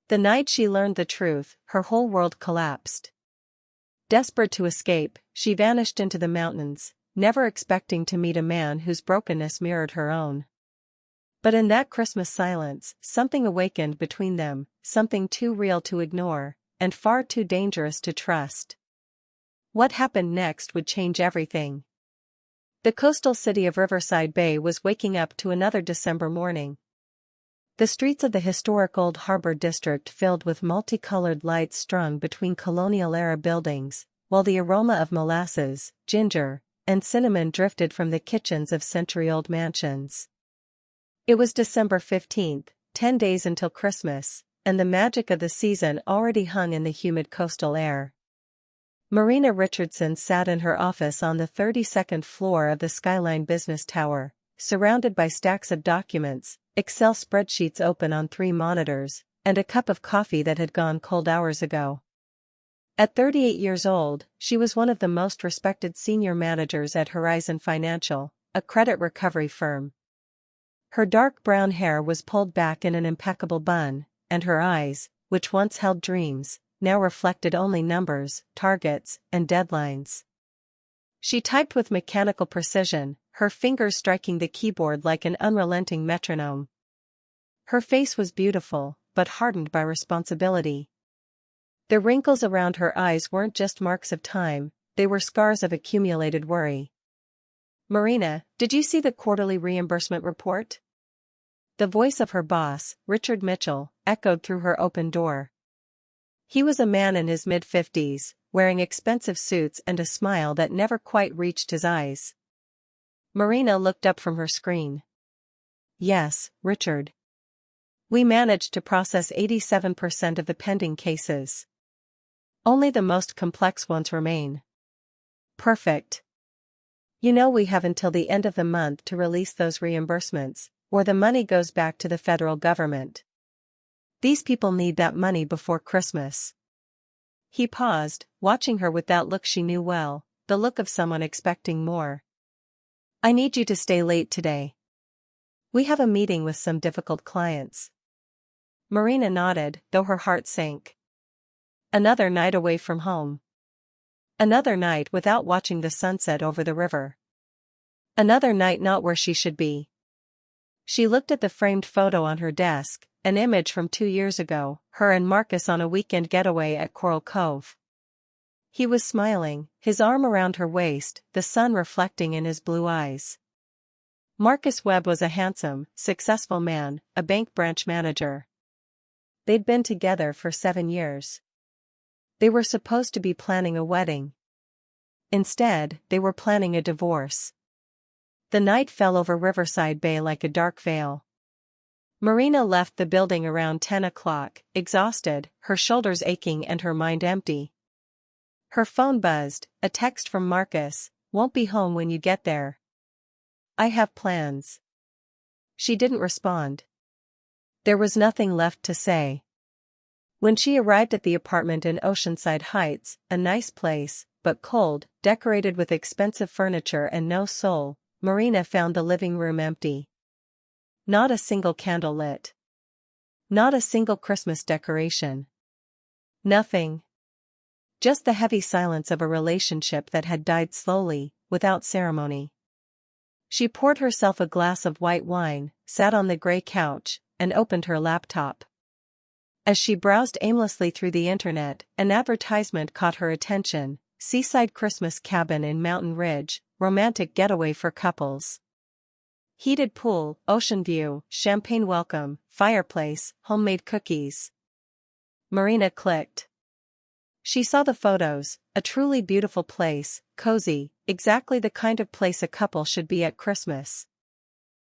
The night she learned the truth, her whole world collapsed. Desperate to escape, she vanished into the mountains, never expecting to meet a man whose brokenness mirrored her own. But in that Christmas silence, something awakened between them, something too real to ignore, and far too dangerous to trust. What happened next would change everything. The coastal city of Riverside Bay was waking up to another December morning. The streets of the historic Old Harbor District filled with multicolored lights strung between colonial-era buildings, while the aroma of molasses, ginger, and cinnamon drifted from the kitchens of century-old mansions. It was December 15th, 10 days until Christmas, and the magic of the season already hung in the humid coastal air. Marina Richardson sat in her office on the 32nd floor of the Skyline Business Tower, surrounded by stacks of documents, Excel spreadsheets open on 3 monitors, and a cup of coffee that had gone cold hours ago. At 38 years old, she was one of the most respected senior managers at Horizon Financial, a credit recovery firm. Her dark brown hair was pulled back in an impeccable bun, and her eyes, which once held dreams, now reflected only numbers, targets, and deadlines. She typed with mechanical precision, her fingers striking the keyboard like an unrelenting metronome. Her face was beautiful, but hardened by responsibility. The wrinkles around her eyes weren't just marks of time, they were scars of accumulated worry. "Marina, did you see the quarterly reimbursement report?" The voice of her boss, Richard Mitchell, echoed through her open door. He was a man in his mid-50s, wearing expensive suits and a smile that never quite reached his eyes. Marina looked up from her screen. "Yes, Richard. We managed to process 87% of the pending cases. Only the most complex ones remain." "Perfect. You know we have until the end of the month to release those reimbursements, or the money goes back to the federal government. These people need that money before Christmas." He paused, watching her with that look she knew well, the look of someone expecting more. "I need you to stay late today. We have a meeting with some difficult clients." Marina nodded, though her heart sank. Another night away from home. Another night without watching the sunset over the river. Another night not where she should be. She looked at the framed photo on her desk, an image from 2 years ago, her and Marcus on a weekend getaway at Coral Cove. He was smiling, his arm around her waist, the sun reflecting in his blue eyes. Marcus Webb was a handsome, successful man, a bank branch manager. They'd been together for 7 years. They were supposed to be planning a wedding. Instead, they were planning a divorce. The night fell over Riverside Bay like a dark veil. Marina left the building around 10 o'clock, exhausted, her shoulders aching and her mind empty. Her phone buzzed, a text from Marcus, "Won't be home when you get there. I have plans." She didn't respond. There was nothing left to say. When she arrived at the apartment in Oceanside Heights, a nice place, but cold, decorated with expensive furniture and no soul, Marina found the living room empty. Not a single candle lit. Not a single Christmas decoration. Nothing. Just the heavy silence of a relationship that had died slowly, without ceremony. She poured herself a glass of white wine, sat on the gray couch, and opened her laptop. As she browsed aimlessly through the internet, an advertisement caught her attention: Seaside Christmas Cabin in Mountain Ridge, romantic getaway for couples. Heated pool, ocean view, champagne welcome, fireplace, homemade cookies. Marina clicked. She saw the photos, a truly beautiful place, cozy, exactly the kind of place a couple should be at Christmas.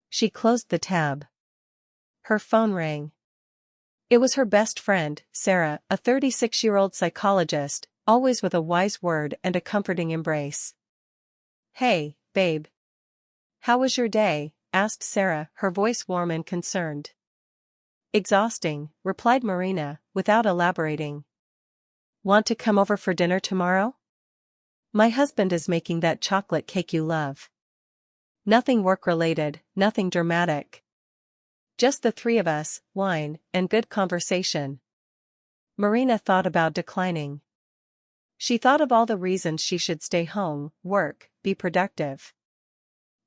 She closed the tab. Her phone rang. It was her best friend, Sarah, a 36-year-old psychologist, always with a wise word and a comforting embrace. "Hey, babe. How was your day?" asked Sarah, her voice warm and concerned. "Exhausting," replied Marina, without elaborating. "Want to come over for dinner tomorrow? My husband is making that chocolate cake you love. Nothing work-related, nothing dramatic. Just the 3 of us, wine, and good conversation." Marina thought about declining. She thought of all the reasons she should stay home, work, be productive.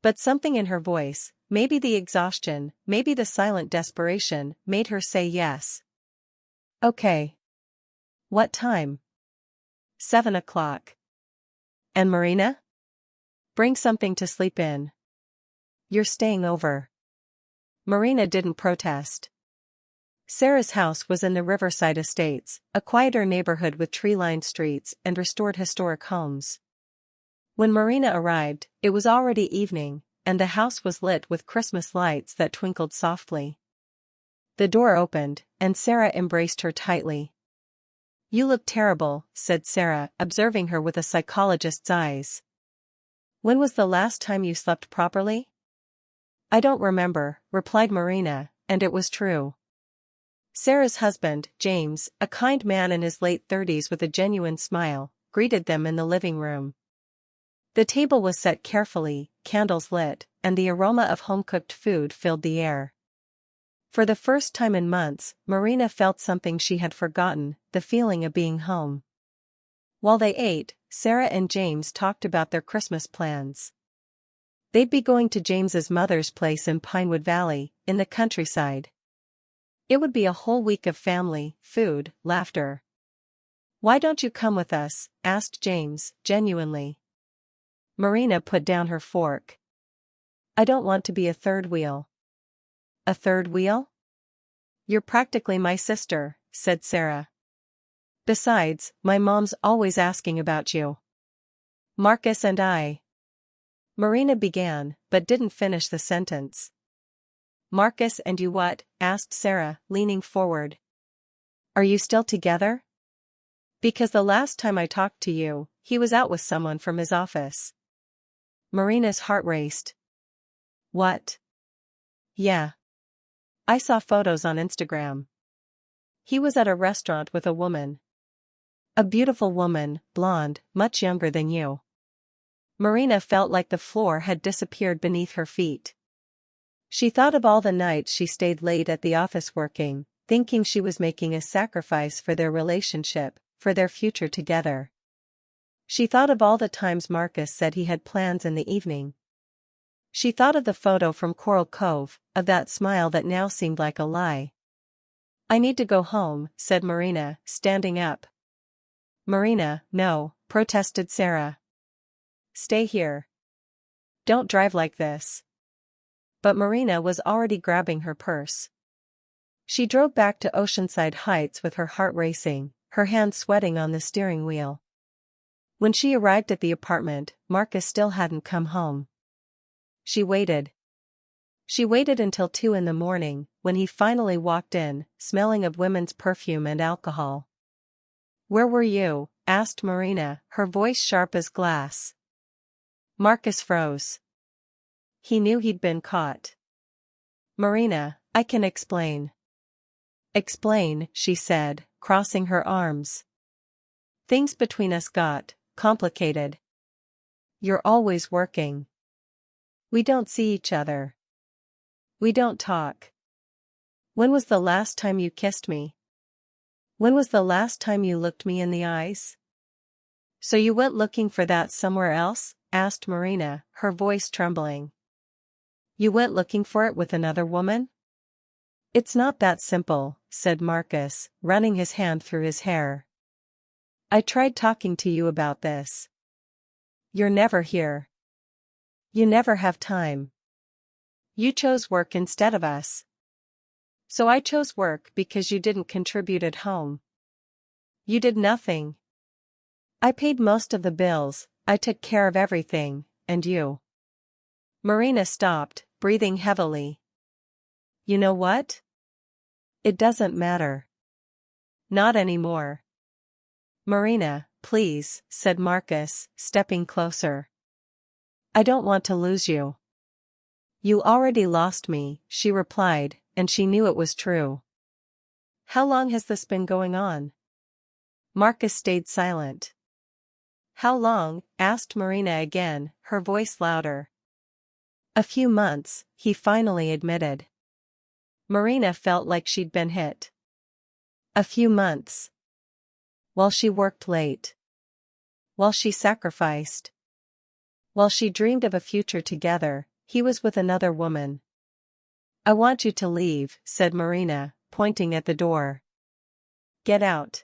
But something in her voice, maybe the exhaustion, maybe the silent desperation, made her say yes. Okay. What time? 7 o'clock. And Marina? Bring something to sleep in. You're staying over. Marina didn't protest. Sarah's house was in the Riverside Estates, a quieter neighborhood with tree-lined streets and restored historic homes. When Marina arrived, it was already evening, and the house was lit with Christmas lights that twinkled softly. The door opened, and Sarah embraced her tightly. "You look terrible," said Sarah, observing her with a psychologist's eyes. "When was the last time you slept properly?" "I don't remember," replied Marina, and it was true. Sarah's husband, James, a kind man in his late 30s with a genuine smile, greeted them in the living room. The table was set carefully, candles lit, and the aroma of home-cooked food filled the air. For the first time in months, Marina felt something she had forgotten, the feeling of being home. While they ate, Sarah and James talked about their Christmas plans. They'd be going to James's mother's place in Pinewood Valley, in the countryside. It would be a whole week of family, food, laughter. "Why don't you come with us?" asked James, genuinely. Marina put down her fork. "I don't want to be a third wheel." "A third wheel? You're practically my sister," said Sarah. "Besides, my mom's always asking about you." "Marcus and I." Marina began, but didn't finish the sentence. "Marcus and you what?" asked Sarah, leaning forward. "Are you still together? Because the last time I talked to you, he was out with someone from his office." Marina's heart raced. "What?" "Yeah. I saw photos on Instagram. He was at a restaurant with a woman. A beautiful woman, blonde, much younger than you." Marina felt like the floor had disappeared beneath her feet. She thought of all the nights she stayed late at the office working, thinking she was making a sacrifice for their relationship, for their future together. She thought of all the times Marcus said he had plans in the evening. She thought of the photo from Coral Cove, of that smile that now seemed like a lie. "I need to go home," said Marina, standing up. "Marina, no," protested Sarah. "Stay here. Don't drive like this." But Marina was already grabbing her purse. She drove back to Oceanside Heights with her heart racing, her hands sweating on the steering wheel. When she arrived at the apartment, Marcus still hadn't come home. She waited. She waited until 2 in the morning, when he finally walked in, smelling of women's perfume and alcohol. "Where were you?" asked Marina, her voice sharp as glass. Marcus froze. He knew he'd been caught. "Marina, I can explain." "Explain," she said, crossing her arms. "Things between us got complicated. You're always working. We don't see each other. We don't talk. When was the last time you kissed me? When was the last time you looked me in the eyes?" "So you went looking for that somewhere else?" asked Marina, her voice trembling. "You went looking for it with another woman?" "It's not that simple," said Marcus, running his hand through his hair. "I tried talking to you about this. You're never here. You never have time. You chose work instead of us. So I chose work because you didn't contribute at home. You did nothing. I paid most of the bills, I took care of everything, and you." Marina stopped, breathing heavily. "You know what? It doesn't matter. Not anymore." "Marina, please," said Marcus, stepping closer. "I don't want to lose you." "You already lost me," she replied, and she knew it was true. "How long has this been going on?" Marcus stayed silent. "How long?" asked Marina again, her voice louder. "A few months," he finally admitted. Marina felt like she'd been hit. "A few months." While she worked late. While she sacrificed. While she dreamed of a future together, he was with another woman. "I want you to leave," said Marina, pointing at the door. "Get out.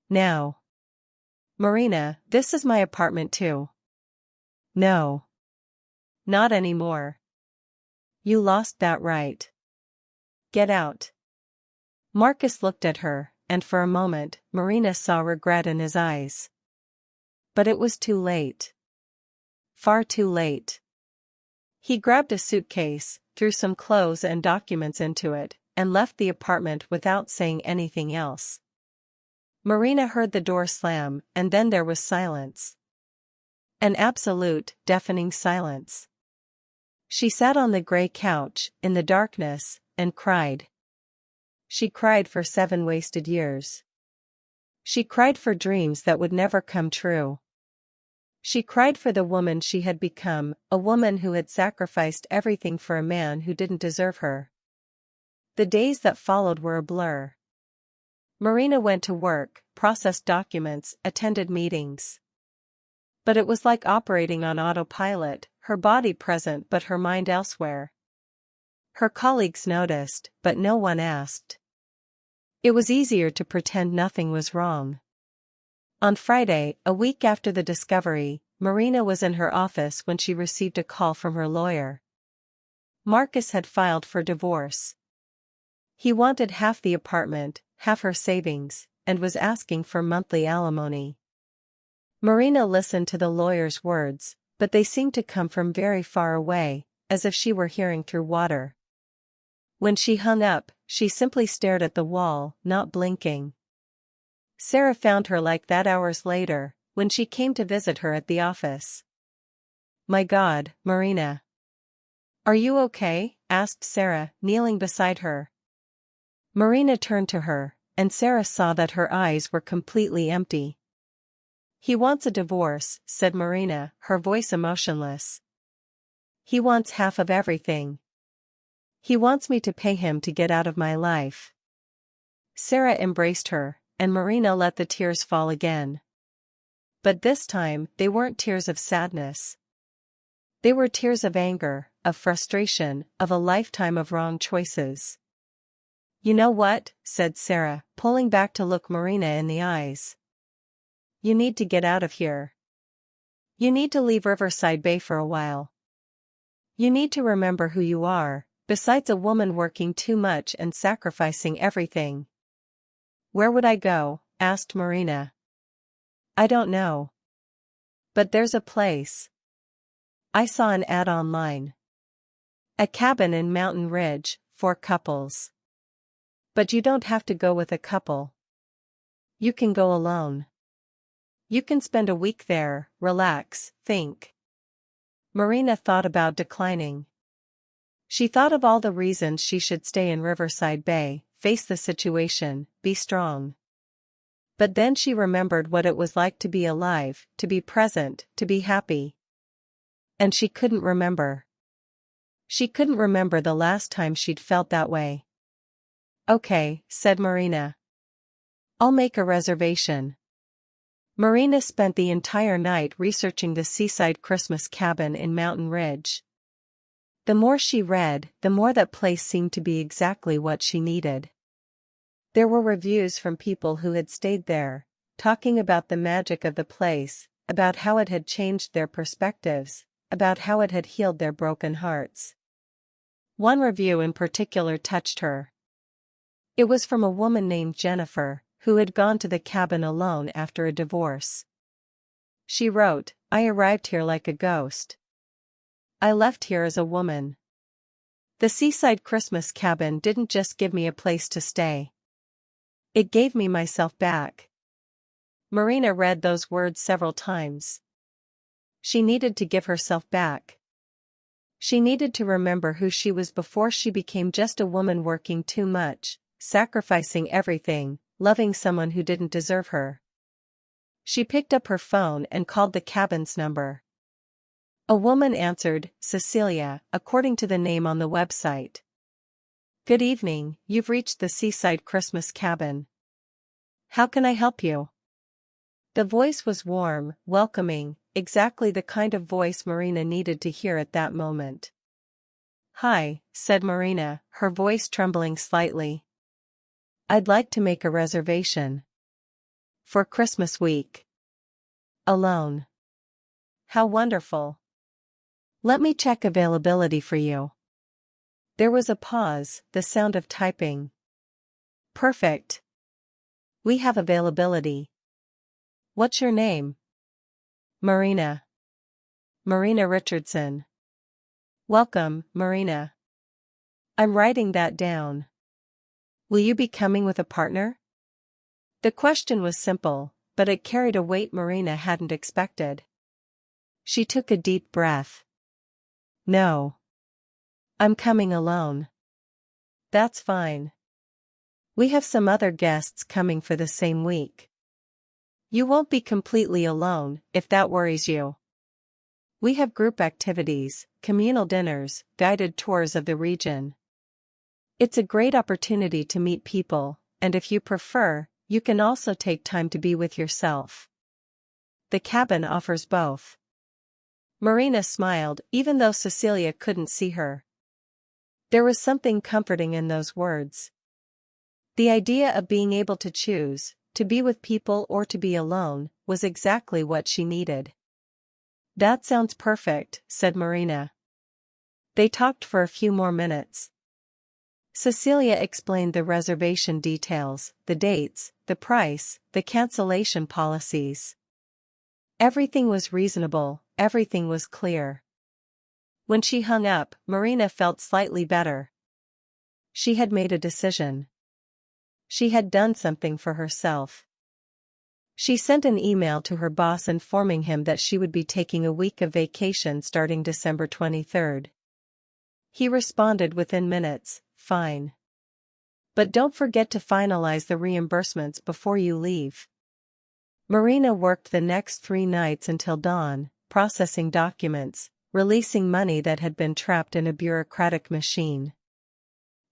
Now." "Marina, this is my apartment too." "No. Not anymore. You lost that right. Get out." Marcus looked at her, and for a moment, Marina saw regret in his eyes. But it was too late. Far too late. He grabbed a suitcase, threw some clothes and documents into it, and left the apartment without saying anything else. Marina heard the door slam, and then there was silence. An absolute, deafening silence. She sat on the gray couch, in the darkness, and cried. She cried for 7 wasted years. She cried for dreams that would never come true. She cried for the woman she had become, a woman who had sacrificed everything for a man who didn't deserve her. The days that followed were a blur. Marina went to work, processed documents, attended meetings. But it was like operating on autopilot, her body present but her mind elsewhere. Her colleagues noticed, but no one asked. It was easier to pretend nothing was wrong. On Friday, a week after the discovery, Marina was in her office when she received a call from her lawyer. Marcus had filed for divorce. He wanted half the apartment, half her savings, and was asking for monthly alimony. Marina listened to the lawyer's words, but they seemed to come from very far away, as if she were hearing through water. When she hung up, she simply stared at the wall, not blinking. Sarah found her like that hours later, when she came to visit her at the office. "My God, Marina. Are you okay?" asked Sarah, kneeling beside her. Marina turned to her, and Sarah saw that her eyes were completely empty. "He wants a divorce," said Marina, her voice emotionless. "He wants half of everything. He wants me to pay him to get out of my life." Sarah embraced her, and Marina let the tears fall again. But this time, they weren't tears of sadness. They were tears of anger, of frustration, of a lifetime of wrong choices. "You know what?" said Sarah, pulling back to look Marina in the eyes. "You need to get out of here. You need to leave Riverside Bay for a while. You need to remember who you are, besides a woman working too much and sacrificing everything." "Where would I go?" asked Marina. "I don't know. But there's a place. I saw an ad online. A cabin in Mountain Ridge, for couples. But you don't have to go with a couple. You can go alone. You can spend a week there, relax, think." Marina thought about declining. She thought of all the reasons she should stay in Riverside Bay, face the situation, be strong. But then she remembered what it was like to be alive, to be present, to be happy. And she couldn't remember. She couldn't remember the last time she'd felt that way. "Okay," said Marina. "I'll make a reservation." Marina spent the entire night researching the seaside Christmas cabin in Mountain Ridge. The more she read, the more that place seemed to be exactly what she needed. There were reviews from people who had stayed there, talking about the magic of the place, about how it had changed their perspectives, about how it had healed their broken hearts. One review in particular touched her. It was from a woman named Jennifer, who had gone to the cabin alone after a divorce. She wrote, "I arrived here like a ghost. I left here as a woman. The seaside Christmas cabin didn't just give me a place to stay. It gave me myself back." Marina read those words several times. She needed to give herself back. She needed to remember who she was before she became just a woman working too much, sacrificing everything, loving someone who didn't deserve her. She picked up her phone and called the cabin's number. A woman answered, Cecilia, according to the name on the website. "Good evening, you've reached the seaside Christmas cabin. How can I help you? The voice was warm, welcoming, exactly the kind of voice Marina needed to hear at that moment. Hi, said Marina, her voice trembling slightly. I'd like to make a reservation. For Christmas week. Alone. How wonderful. Let me check availability for you. There was a pause, the sound of typing. Perfect. We have availability. What's your name? Marina. Marina Richardson. Welcome, Marina. I'm writing that down. Will you be coming with a partner? The question was simple, but it carried a weight Marina hadn't expected. She took a deep breath. No. I'm coming alone. That's fine. We have some other guests coming for the same week. You won't be completely alone, if that worries you. We have group activities, communal dinners, guided tours of the region. It's a great opportunity to meet people, and if you prefer, you can also take time to be with yourself. The cabin offers both. Marina smiled, even though Cecilia couldn't see her. There was something comforting in those words. The idea of being able to choose, to be with people or to be alone, was exactly what she needed. That sounds perfect, said Marina. They talked for a few more minutes. Cecilia explained the reservation details, the dates, the price, the cancellation policies. Everything was reasonable, everything was clear. When she hung up, Marina felt slightly better. She had made a decision. She had done something for herself. She sent an email to her boss informing him that she would be taking a week of vacation starting December 23rd. He responded within minutes, fine. But don't forget to finalize the reimbursements before you leave. Marina worked the next 3 nights until dawn, processing documents, releasing money that had been trapped in a bureaucratic machine.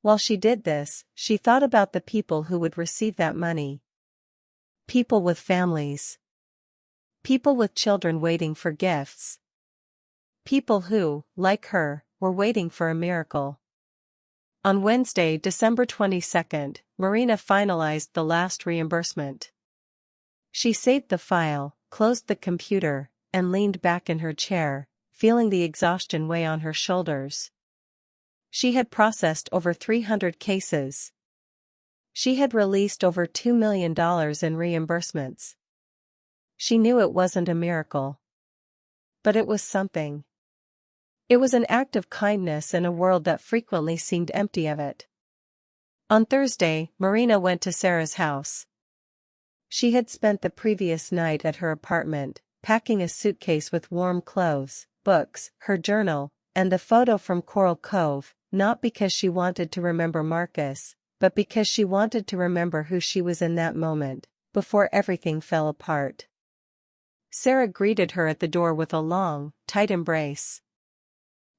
While she did this, she thought about the people who would receive that money. People with families. People with children waiting for gifts. People who, like her, were waiting for a miracle. On Wednesday, December 22nd, Marina finalized the last reimbursement. She saved the file, closed the computer, and leaned back in her chair, feeling the exhaustion weigh on her shoulders. She had processed over 300 cases. She had released over $2 million in reimbursements. She knew it wasn't a miracle. But it was something. It was an act of kindness in a world that frequently seemed empty of it. On Thursday, Marina went to Sarah's house. She had spent the previous night at her apartment, packing a suitcase with warm clothes, books, her journal, and the photo from Coral Cove, not because she wanted to remember Marcus, but because she wanted to remember who she was in that moment, before everything fell apart. Sarah greeted her at the door with a long, tight embrace.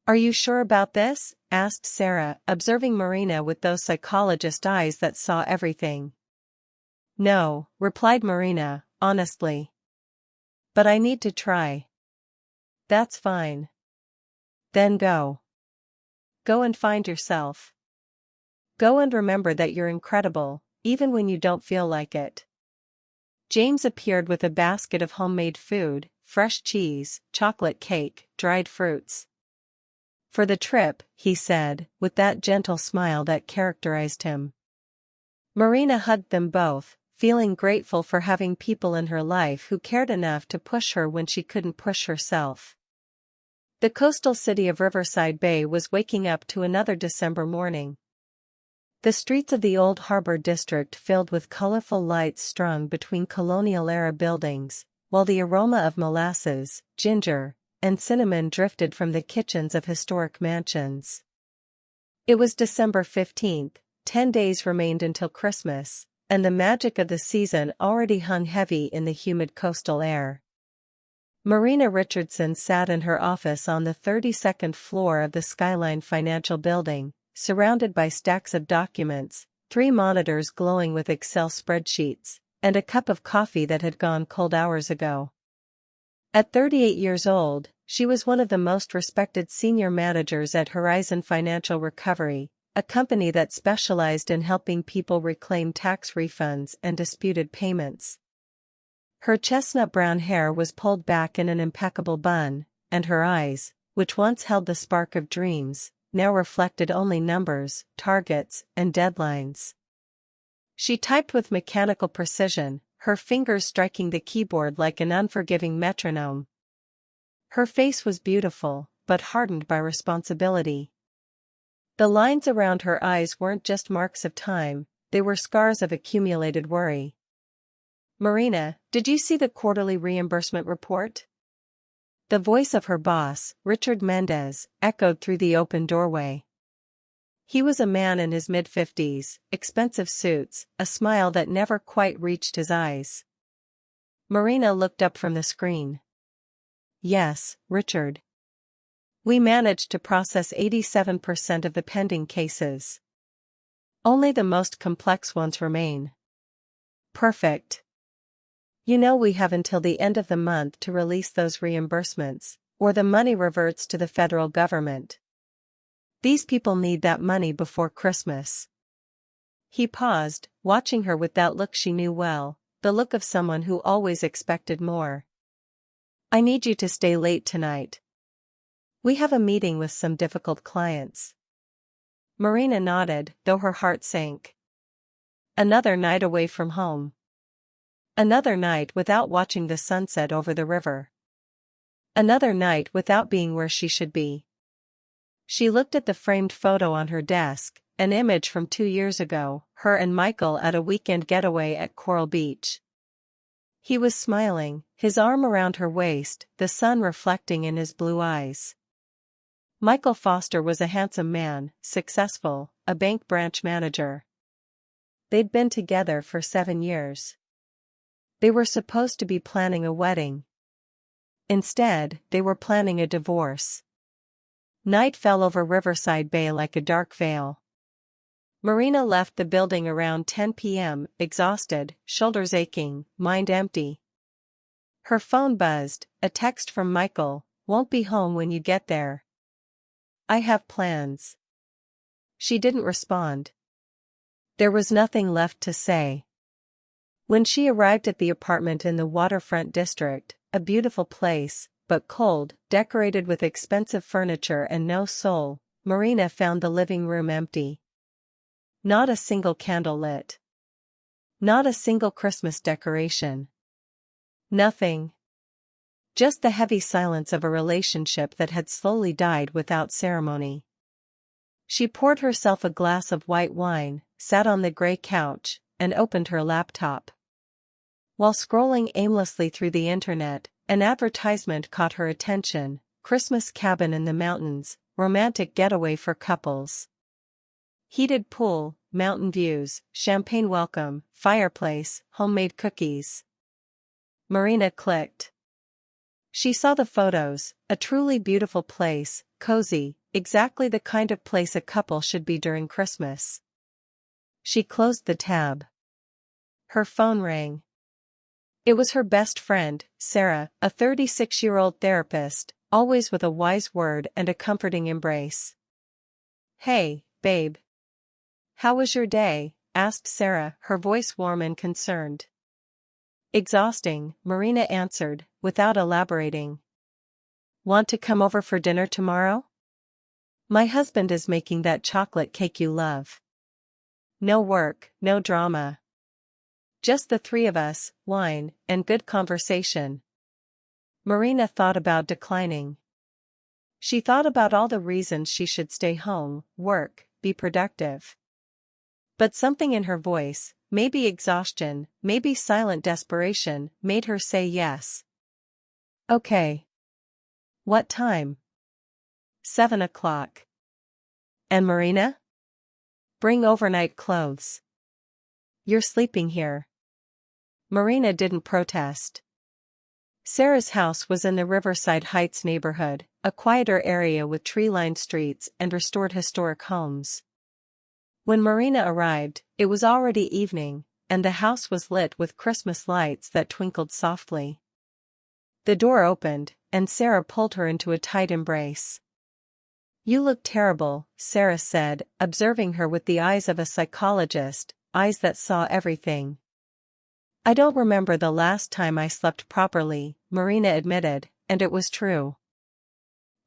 Are you sure about this? Asked Sarah, observing Marina with those psychologist eyes that saw everything. No, replied Marina, honestly. But I need to try. That's fine. Then go. Go and find yourself. Go and remember that you're incredible, even when you don't feel like it. James appeared with a basket of homemade food, fresh cheese, chocolate cake, dried fruits. For the trip, he said, with that gentle smile that characterized him. Marina hugged them both, feeling grateful for having people in her life who cared enough to push her when she couldn't push herself. The coastal city of Riverside Bay was waking up to another December morning. The streets of the old harbor district filled with colorful lights strung between colonial-era buildings, while the aroma of molasses, ginger, and cinnamon drifted from the kitchens of historic mansions. It was December 15th, 10 days remained until Christmas, and the magic of the season already hung heavy in the humid coastal air. Marina Richardson sat in her office on the 32nd floor of the Skyline Financial Building, surrounded by stacks of documents, 3 monitors glowing with Excel spreadsheets, and a cup of coffee that had gone cold hours ago. At 38 years old, she was one of the most respected senior managers at Horizon Financial Recovery, a company that specialized in helping people reclaim tax refunds and disputed payments. Her chestnut brown hair was pulled back in an impeccable bun, and her eyes, which once held the spark of dreams, now reflected only numbers, targets, and deadlines. She typed with mechanical precision, her fingers striking the keyboard like an unforgiving metronome. Her face was beautiful, but hardened by responsibility. The lines around her eyes weren't just marks of time, they were scars of accumulated worry. "Marina, did you see the quarterly reimbursement report?" The voice of her boss, Richard Mendez, echoed through the open doorway. He was a man in his mid-50s, expensive suits, a smile that never quite reached his eyes. Marina looked up from the screen. "Yes, Richard. We managed to process 87% of the pending cases. Only the most complex ones remain." "Perfect. You know we have until the end of the month to release those reimbursements, or the money reverts to the federal government. These people need that money before Christmas." He paused, watching her with that look she knew well, the look of someone who always expected more. "I need you to stay late tonight. We have a meeting with some difficult clients." Marina nodded, though her heart sank. Another night away from home. Another night without watching the sunset over the river. Another night without being where she should be. She looked at the framed photo on her desk, an image from 2 years ago, her and Michael at a weekend getaway at Coral Beach. He was smiling, his arm around her waist, the sun reflecting in his blue eyes. Michael Foster was a handsome man, successful, a bank branch manager. They'd been together for 7 years. They were supposed to be planning a wedding. Instead, they were planning a divorce. Night fell over Riverside Bay like a dark veil. Marina left the building around 10 p.m., exhausted, shoulders aching, mind empty. Her phone buzzed, a text from Michael, "Won't be home when you get there. I have plans." She didn't respond. There was nothing left to say. When she arrived at the apartment in the waterfront district, a beautiful place, but cold, decorated with expensive furniture and no soul, Marina found the living room empty. Not a single candle lit. Not a single Christmas decoration. Nothing. Just the heavy silence of a relationship that had slowly died without ceremony. She poured herself a glass of white wine, sat on the gray couch, and opened her laptop. While scrolling aimlessly through the internet, an advertisement caught her attention: Christmas cabin in the mountains, romantic getaway for couples. Heated pool, mountain views, champagne welcome, fireplace, homemade cookies. Marina clicked. She saw the photos, a truly beautiful place, cozy, exactly the kind of place a couple should be during Christmas. She closed the tab. Her phone rang. It was her best friend, Sarah, a 36-year-old therapist, always with a wise word and a comforting embrace. "Hey, babe. How was your day?" asked Sarah, her voice warm and concerned. "Exhausting," Marina answered, without elaborating. "Want to come over for dinner tomorrow? My husband is making that chocolate cake you love. No work, no drama. Just the 3 of us, wine, and good conversation." Marina thought about declining. She thought about all the reasons she should stay home, work, be productive. But something in her voice, maybe exhaustion, maybe silent desperation, made her say yes. "Okay. What time?" 7 o'clock. "And Marina? Bring overnight clothes. You're sleeping here." Marina didn't protest. Sarah's house was in the Riverside Heights neighborhood, a quieter area with tree-lined streets and restored historic homes. When Marina arrived, it was already evening, and the house was lit with Christmas lights that twinkled softly. The door opened, and Sarah pulled her into a tight embrace. "You look terrible," Sarah said, observing her with the eyes of a psychologist, eyes that saw everything. "I don't remember the last time I slept properly," Marina admitted, and it was true.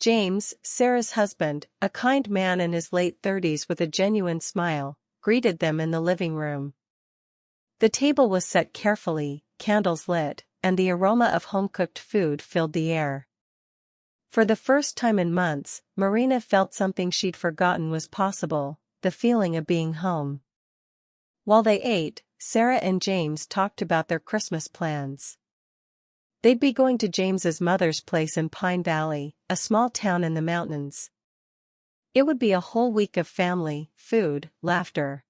James, Sarah's husband, a kind man in his late 30s with a genuine smile, greeted them in the living room. The table was set carefully, candles lit, and the aroma of home-cooked food filled the air. For the first time in months, Marina felt something she'd forgotten was possible, the feeling of being home. While they ate, Sarah and James talked about their Christmas plans. They'd be going to James's mother's place in Pine Valley, a small town in the mountains. It would be a whole week of family, food, laughter.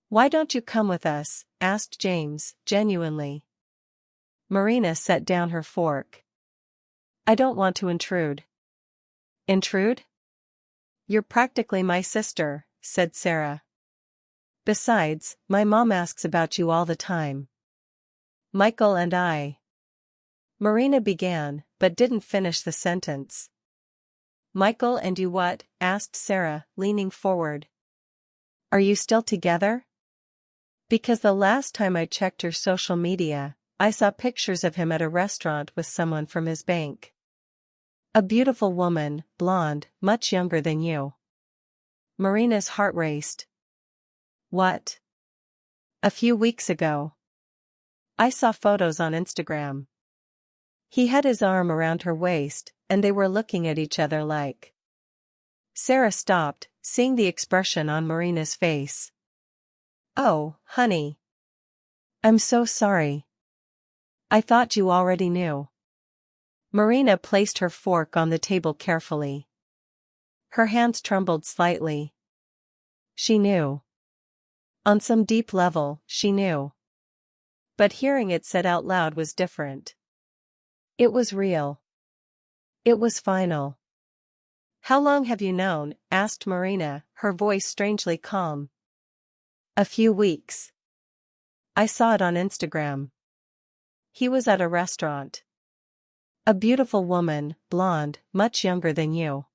"Why don't you come with us?" asked James, genuinely. Marina set down her fork. "I don't want to intrude." "Intrude? You're practically my sister," said Sarah. "Besides, my mom asks about you all the time." "Michael and I." Marina began, but didn't finish the sentence. "Michael and you what?" asked Sarah, leaning forward. "Are you still together? Because the last time I checked your social media, I saw pictures of him at a restaurant with someone from his bank. A beautiful woman, blonde, much younger than you." Marina's heart raced. "What? A few weeks ago. I saw photos on Instagram." He had his arm around her waist, and they were looking at each other like. Sarah stopped, seeing the expression on Marina's face. "Oh, honey. I'm so sorry. I thought you already knew." Marina placed her fork on the table carefully. Her hands trembled slightly. She knew. On some deep level, she knew. But hearing it said out loud was different. It was real. It was final. "How long have you known?" asked Marina, her voice strangely calm. "A few weeks. I saw it on Instagram. He was at a restaurant. A beautiful woman, blonde, much younger than you."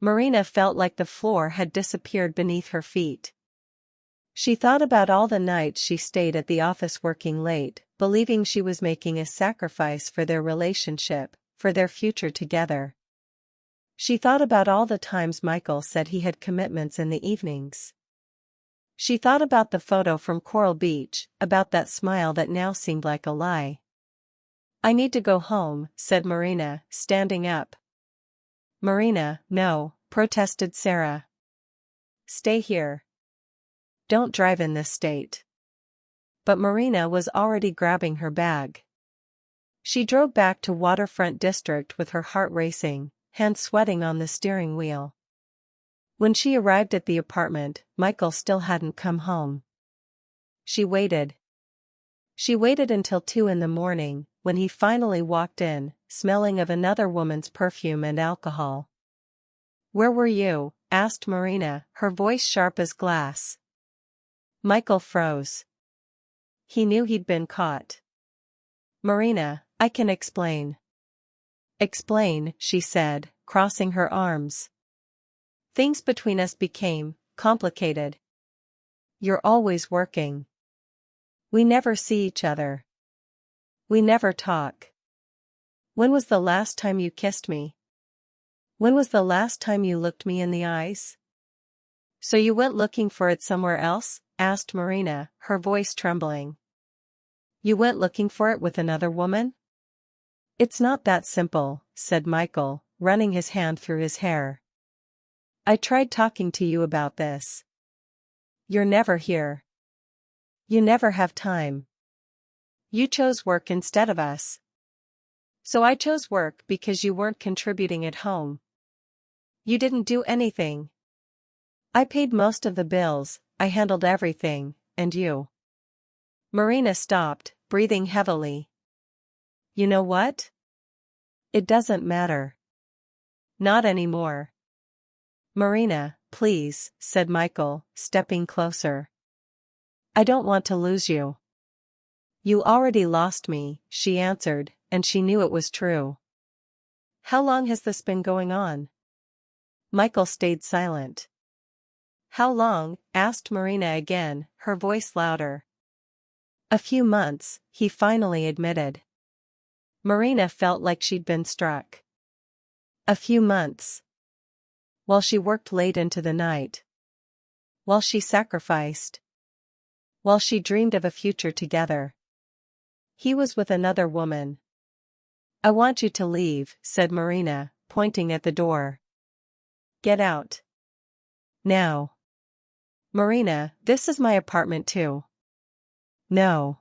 Marina felt like the floor had disappeared beneath her feet. She thought about all the nights she stayed at the office working late, believing she was making a sacrifice for their relationship, for their future together. She thought about all the times Michael said he had commitments in the evenings. She thought about the photo from Coral Beach, about that smile that now seemed like a lie. "I need to go home," said Marina, standing up. "Marina, no," protested Sarah. "Stay here. Don't drive in this state." But Marina was already grabbing her bag. She drove back to Waterfront District with her heart racing, hands sweating on the steering wheel. When she arrived at the apartment, Michael still hadn't come home. She waited. She waited until 2 in the morning, when he finally walked in, smelling of another woman's perfume and alcohol. "Where were you?" asked Marina, her voice sharp as glass. Michael froze. He knew he'd been caught. "Marina, I can explain." "Explain," she said, crossing her arms. "Things between us became complicated. You're always working. We never see each other. We never talk. When was the last time you kissed me? When was the last time you looked me in the eyes?" "So you went looking for it somewhere else?" asked Marina, her voice trembling. "You went looking for it with another woman?" "It's not that simple," said Michael, running his hand through his hair. "I tried talking to you about this. You're never here. You never have time. You chose work instead of us. So I chose work because you weren't contributing at home. You didn't do anything. I paid most of the bills, I handled everything, and you." Marina stopped, breathing heavily. "You know what? It doesn't matter. Not anymore." "Marina, please," said Michael, stepping closer. I don't want to lose you. You already lost me, she answered, and she knew it was true. How long has this been going on? Michael stayed silent. How long? Asked Marina again, her voice louder. A few months, he finally admitted. Marina felt like she'd been struck. A few months. While she worked late into the night. While she sacrificed. While she dreamed of a future together. He was with another woman. I want you to leave, said Marina, pointing at the door. Get out. Now. Marina, this is my apartment too. No.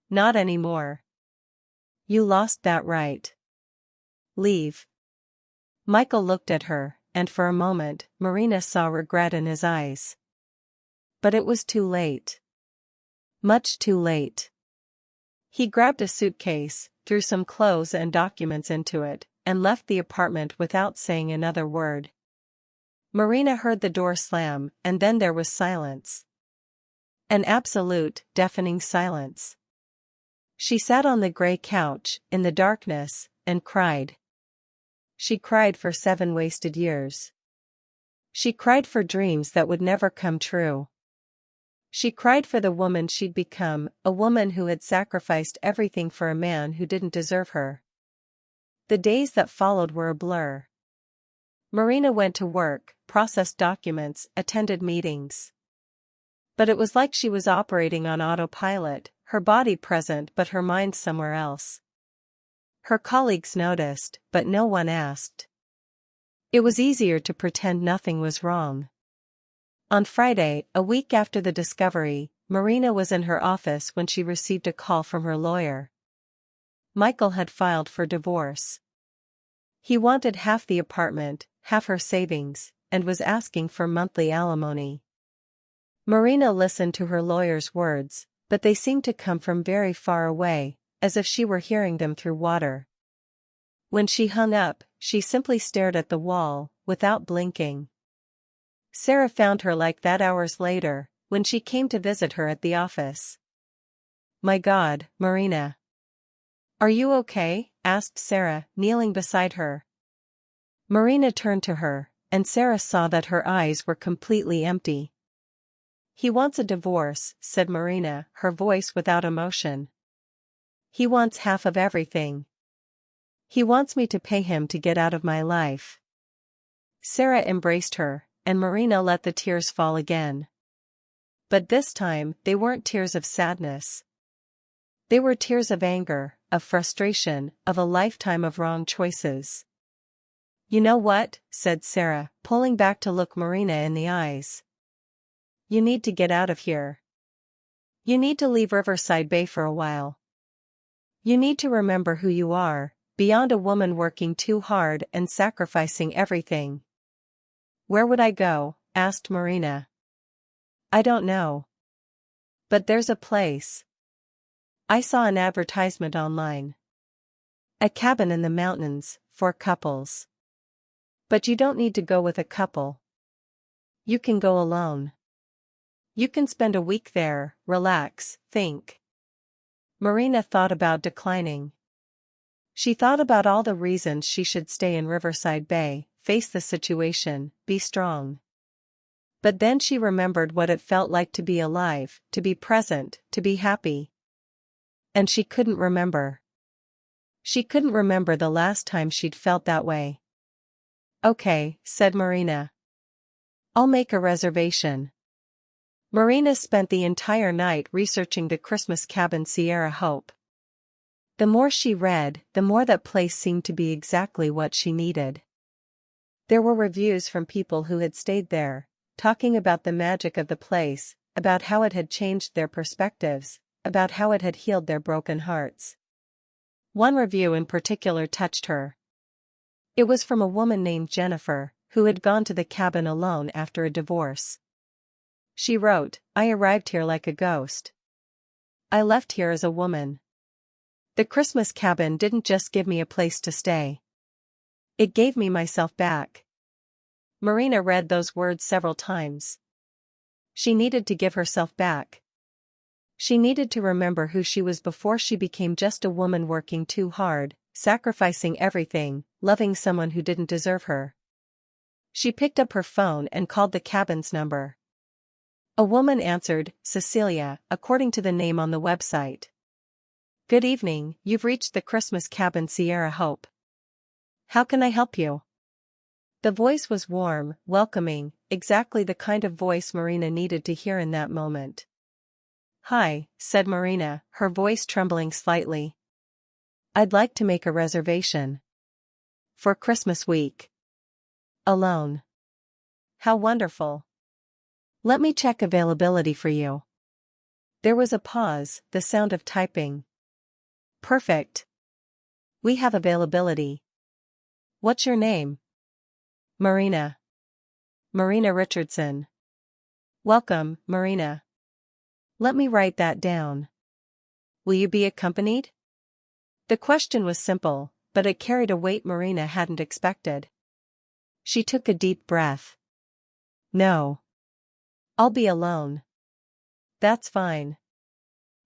Not anymore. You lost that right. Leave. Michael looked at her, and for a moment, Marina saw regret in his eyes. But it was too late. Much too late. He grabbed a suitcase, threw some clothes and documents into it, and left the apartment without saying another word. Marina heard the door slam, and then there was silence. An absolute, deafening silence. She sat on the gray couch, in the darkness, and cried. She cried for 7 wasted years. She cried for dreams that would never come true. She cried for the woman she'd become, a woman who had sacrificed everything for a man who didn't deserve her. The days that followed were a blur. Marina went to work, processed documents, attended meetings. But it was like she was operating on autopilot, her body present but her mind somewhere else. Her colleagues noticed, but no one asked. It was easier to pretend nothing was wrong. On Friday, a week after the discovery, Marina was in her office when she received a call from her lawyer. Michael had filed for divorce. He wanted half the apartment, half her savings, and was asking for monthly alimony. Marina listened to her lawyer's words, but they seemed to come from very far away, as if she were hearing them through water. When she hung up, she simply stared at the wall, without blinking. Sarah found her like that hours later, when she came to visit her at the office. My God, Marina. Are you okay? Asked Sarah, kneeling beside her. Marina turned to her, and Sarah saw that her eyes were completely empty. He wants a divorce, said Marina, her voice without emotion. He wants half of everything. He wants me to pay him to get out of my life. Sarah embraced her, and Marina let the tears fall again. But this time, they weren't tears of sadness. They were tears of anger, of frustration, of a lifetime of wrong choices. You know what? Said Sarah, pulling back to look Marina in the eyes. You need to get out of here. You need to leave Riverside Bay for a while. You need to remember who you are, beyond a woman working too hard and sacrificing everything. Where would I go? Asked Marina. I don't know. But there's a place. I saw an advertisement online. A cabin in the mountains, for couples. But you don't need to go with a couple. You can go alone. You can spend a week there, relax, think. Marina thought about declining. She thought about all the reasons she should stay in Riverside Bay, face the situation, be strong. But then she remembered what it felt like to be alive, to be present, to be happy. And she couldn't remember. She couldn't remember the last time she'd felt that way. Okay, said Marina. I'll make a reservation. Marina spent the entire night researching the Christmas cabin Sierra Hope. The more she read, the more that place seemed to be exactly what she needed. There were reviews from people who had stayed there, talking about the magic of the place, about how it had changed their perspectives, about how it had healed their broken hearts. One review in particular touched her. It was from a woman named Jennifer, who had gone to the cabin alone after a divorce. She wrote, I arrived here like a ghost. I left here as a woman. The Christmas cabin didn't just give me a place to stay. It gave me myself back. Marina read those words several times. She needed to give herself back. She needed to remember who she was before she became just a woman working too hard, sacrificing everything, loving someone who didn't deserve her. She picked up her phone and called the cabin's number. A woman answered, Cecilia, according to the name on the website. Good evening, you've reached the Christmas cabin Sierra Hope. How can I help you? The voice was warm, welcoming, exactly the kind of voice Marina needed to hear in that moment. Hi, said Marina, her voice trembling slightly. I'd like to make a reservation. For Christmas week. Alone. How wonderful. Let me check availability for you. There was a pause, the sound of typing. Perfect. We have availability. What's your name? Marina. Marina Richardson. Welcome, Marina. Let me write that down. Will you be accompanied? The question was simple, but it carried a weight Marina hadn't expected. She took a deep breath. No. I'll be alone. That's fine.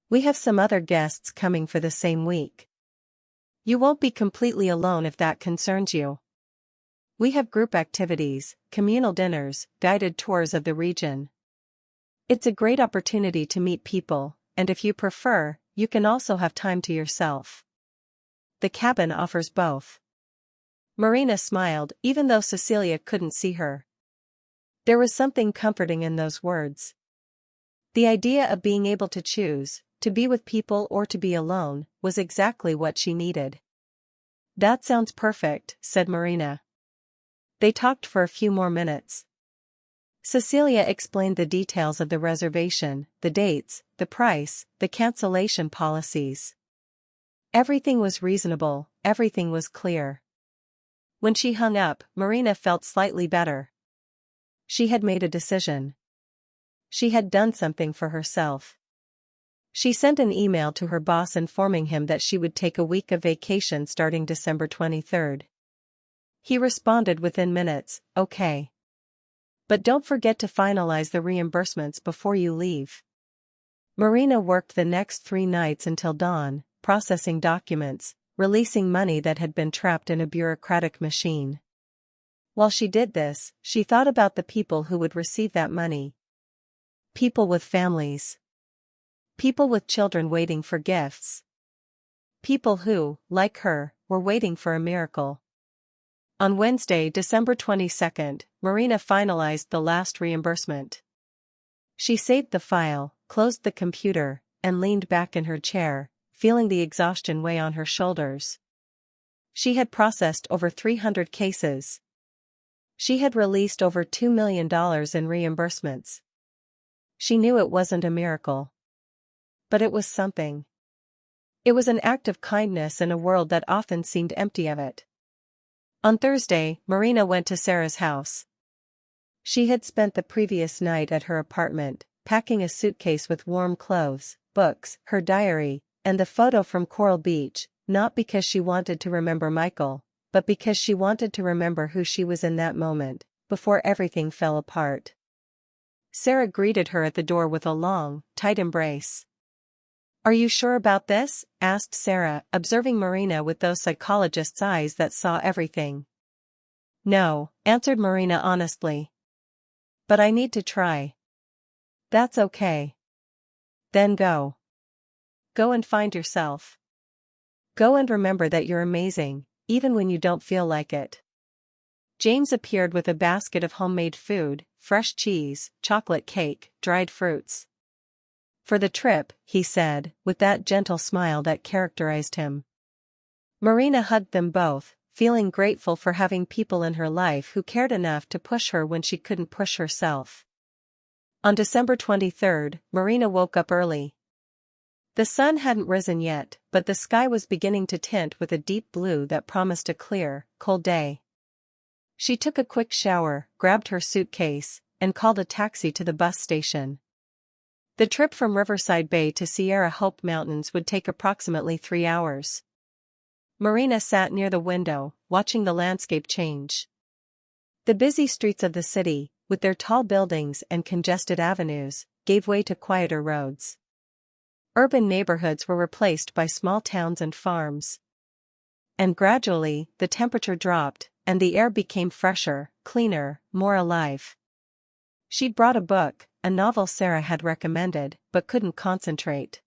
We have some other guests coming for the same week. You won't be completely alone if that concerns you. We have group activities, communal dinners, guided tours of the region. It's a great opportunity to meet people, and if you prefer, you can also have time to yourself. The cabin offers both. Marina smiled, even though Cecilia couldn't see her. There was something comforting in those words. The idea of being able to choose, to be with people or to be alone, was exactly what she needed. That sounds perfect, said Marina. They talked for a few more minutes. Cecilia explained the details of the reservation, the dates, the price, the cancellation policies. Everything was reasonable, everything was clear. When she hung up, Marina felt slightly better. She had made a decision. She had done something for herself. She sent an email to her boss informing him that she would take a week of vacation starting December 23rd. He responded within minutes, okay. But don't forget to finalize the reimbursements before you leave. Marina worked the next 3 nights until dawn, processing documents, releasing money that had been trapped in a bureaucratic machine. While she did this, she thought about the people who would receive that money. People with families. People with children waiting for gifts. People who, like her, were waiting for a miracle. On Wednesday, December 22nd, Marina finalized the last reimbursement. She saved the file, closed the computer, and leaned back in her chair, feeling the exhaustion weigh on her shoulders. She had processed over 300 cases. She had released over $2 million in reimbursements. She knew it wasn't a miracle. But it was something. It was an act of kindness in a world that often seemed empty of it. On Thursday, Marina went to Sarah's house. She had spent the previous night at her apartment, packing a suitcase with warm clothes, books, her diary, and the photo from Coral Beach, not because she wanted to remember Michael, but because she wanted to remember who she was in that moment, before everything fell apart. Sarah greeted her at the door with a long, tight embrace. Are you sure about this? Asked Sarah, observing Marina with those psychologist's eyes that saw everything. No, answered Marina honestly. But I need to try. That's okay. Then go. Go and find yourself. Go and remember that you're amazing, even when you don't feel like it. James appeared with a basket of homemade food, fresh cheese, chocolate cake, dried fruits. For the trip, he said, with that gentle smile that characterized him. Marina hugged them both, feeling grateful for having people in her life who cared enough to push her when she couldn't push herself. On December 23rd, Marina woke up early. The sun hadn't risen yet, but the sky was beginning to tint with a deep blue that promised a clear, cold day. She took a quick shower, grabbed her suitcase, and called a taxi to the bus station. The trip from Riverside Bay to Sierra Hope Mountains would take approximately 3 hours. Marina sat near the window, watching the landscape change. The busy streets of the city, with their tall buildings and congested avenues, gave way to quieter roads. Urban neighborhoods were replaced by small towns and farms. And gradually, the temperature dropped, and the air became fresher, cleaner, more alive. She'd brought a book, a novel Sarah had recommended, but couldn't concentrate.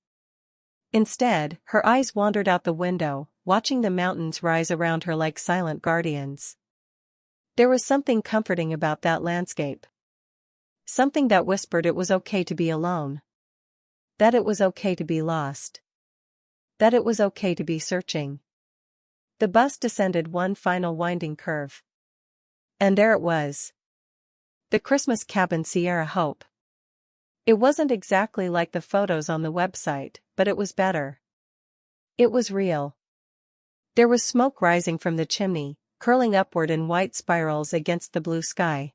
Instead, her eyes wandered out the window, watching the mountains rise around her like silent guardians. There was something comforting about that landscape. Something that whispered it was okay to be alone. That it was okay to be lost. That it was okay to be searching. The bus descended one final winding curve. And there it was. The Christmas cabin Sierra Hope. It wasn't exactly like the photos on the website, but it was better. It was real. There was smoke rising from the chimney, curling upward in white spirals against the blue sky.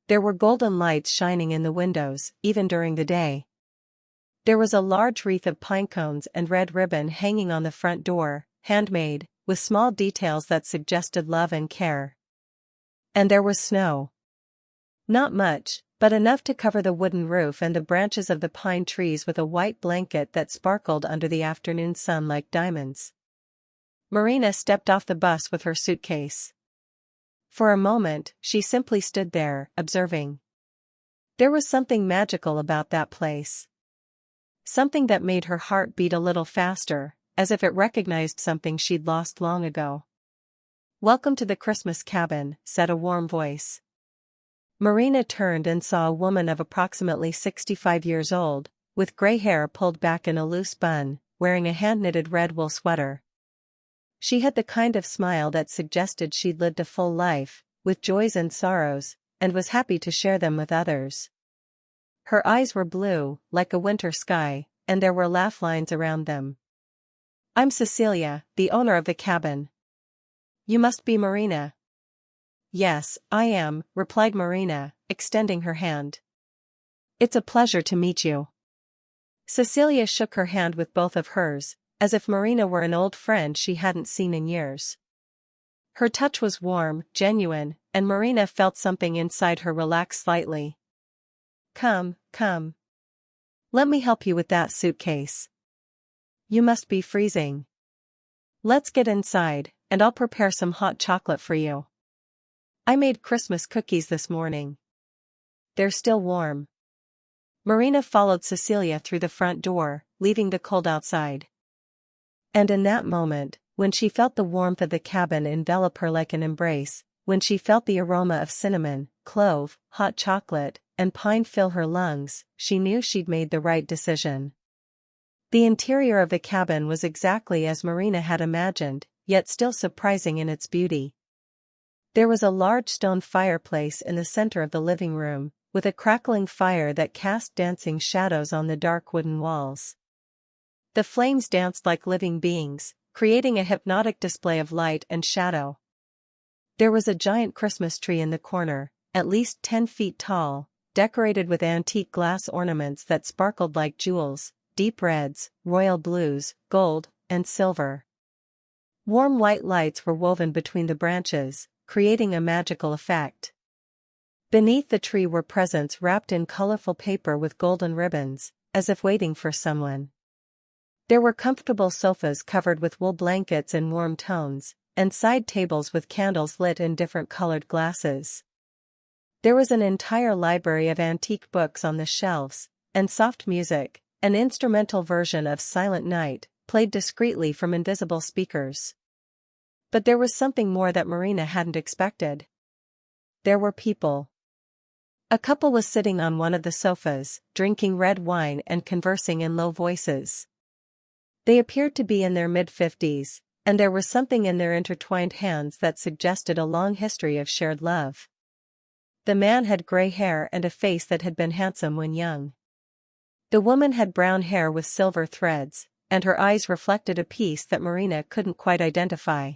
There were golden lights shining in the windows, even during the day. There was a large wreath of pine cones and red ribbon hanging on the front door, handmade, with small details that suggested love and care. And there was snow. Not much, but enough to cover the wooden roof and the branches of the pine trees with a white blanket that sparkled under the afternoon sun like diamonds. Marina stepped off the bus with her suitcase. For a moment, she simply stood there, observing. There was something magical about that place. Something that made her heart beat a little faster, as if it recognized something she'd lost long ago. "Welcome to the Christmas cabin," said a warm voice. Marina turned and saw a woman of approximately 65 years old, with gray hair pulled back in a loose bun, wearing a hand-knitted red wool sweater. She had the kind of smile that suggested she'd lived a full life, with joys and sorrows, and was happy to share them with others. Her eyes were blue, like a winter sky, and there were laugh lines around them. "I'm Cecilia, the owner of the cabin. You must be Marina." "Yes, I am," replied Marina, extending her hand. "It's a pleasure to meet you." Cecilia shook her hand with both of hers, as if Marina were an old friend she hadn't seen in years. Her touch was warm, genuine, and Marina felt something inside her relax slightly. Come. Let me help you with that suitcase. You must be freezing. Let's get inside, and I'll prepare some hot chocolate for you. I made Christmas cookies this morning. They're still warm." Marina followed Cecilia through the front door, leaving the cold outside. And in that moment, when she felt the warmth of the cabin envelop her like an embrace, when she felt the aroma of cinnamon, clove, hot chocolate, and pine fill her lungs, she knew she'd made the right decision. The interior of the cabin was exactly as Marina had imagined, yet still surprising in its beauty. There was a large stone fireplace in the center of the living room, with a crackling fire that cast dancing shadows on the dark wooden walls. The flames danced like living beings, creating a hypnotic display of light and shadow. There was a giant Christmas tree in the corner, at least 10 feet tall, decorated with antique glass ornaments that sparkled like jewels, deep reds, royal blues, gold, and silver. Warm white lights were woven between the branches, creating a magical effect. Beneath the tree were presents wrapped in colorful paper with golden ribbons, as if waiting for someone. There were comfortable sofas covered with wool blankets in warm tones, and side tables with candles lit in different colored glasses. There was an entire library of antique books on the shelves, and soft music, an instrumental version of Silent Night, played discreetly from invisible speakers. But there was something more that Marina hadn't expected. There were people. A couple was sitting on one of the sofas, drinking red wine and conversing in low voices. They appeared to be in their mid-50s, and there was something in their intertwined hands that suggested a long history of shared love. The man had gray hair and a face that had been handsome when young. The woman had brown hair with silver threads, and her eyes reflected a peace that Marina couldn't quite identify.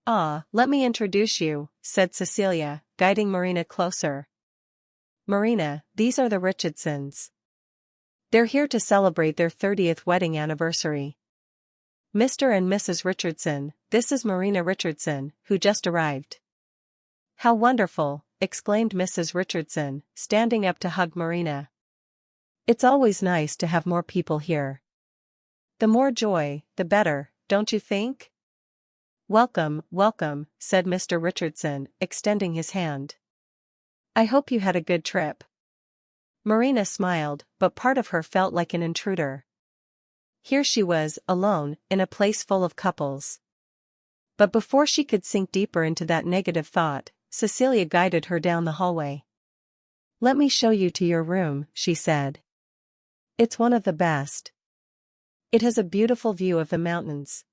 "Ah, let me introduce you," said Cecilia, guiding Marina closer. "Marina, these are the Richardsons. They're here to celebrate their 30th wedding anniversary. Mr. and Mrs. Richardson, this is Marina Richardson, who just arrived." "How wonderful," exclaimed Mrs. Richardson, standing up to hug Marina. It's always nice to have more people here. The more joy, the better, don't you think? Welcome, welcome, said Mr. Richardson, extending his hand. I hope you had a good trip. Marina smiled, but part of her felt like an intruder. Here she was, alone, in a place full of couples. But before she could sink deeper into that negative thought, Cecilia guided her down the hallway. Let me show you to your room, she said. It's one of the best. It has a beautiful view of the mountains.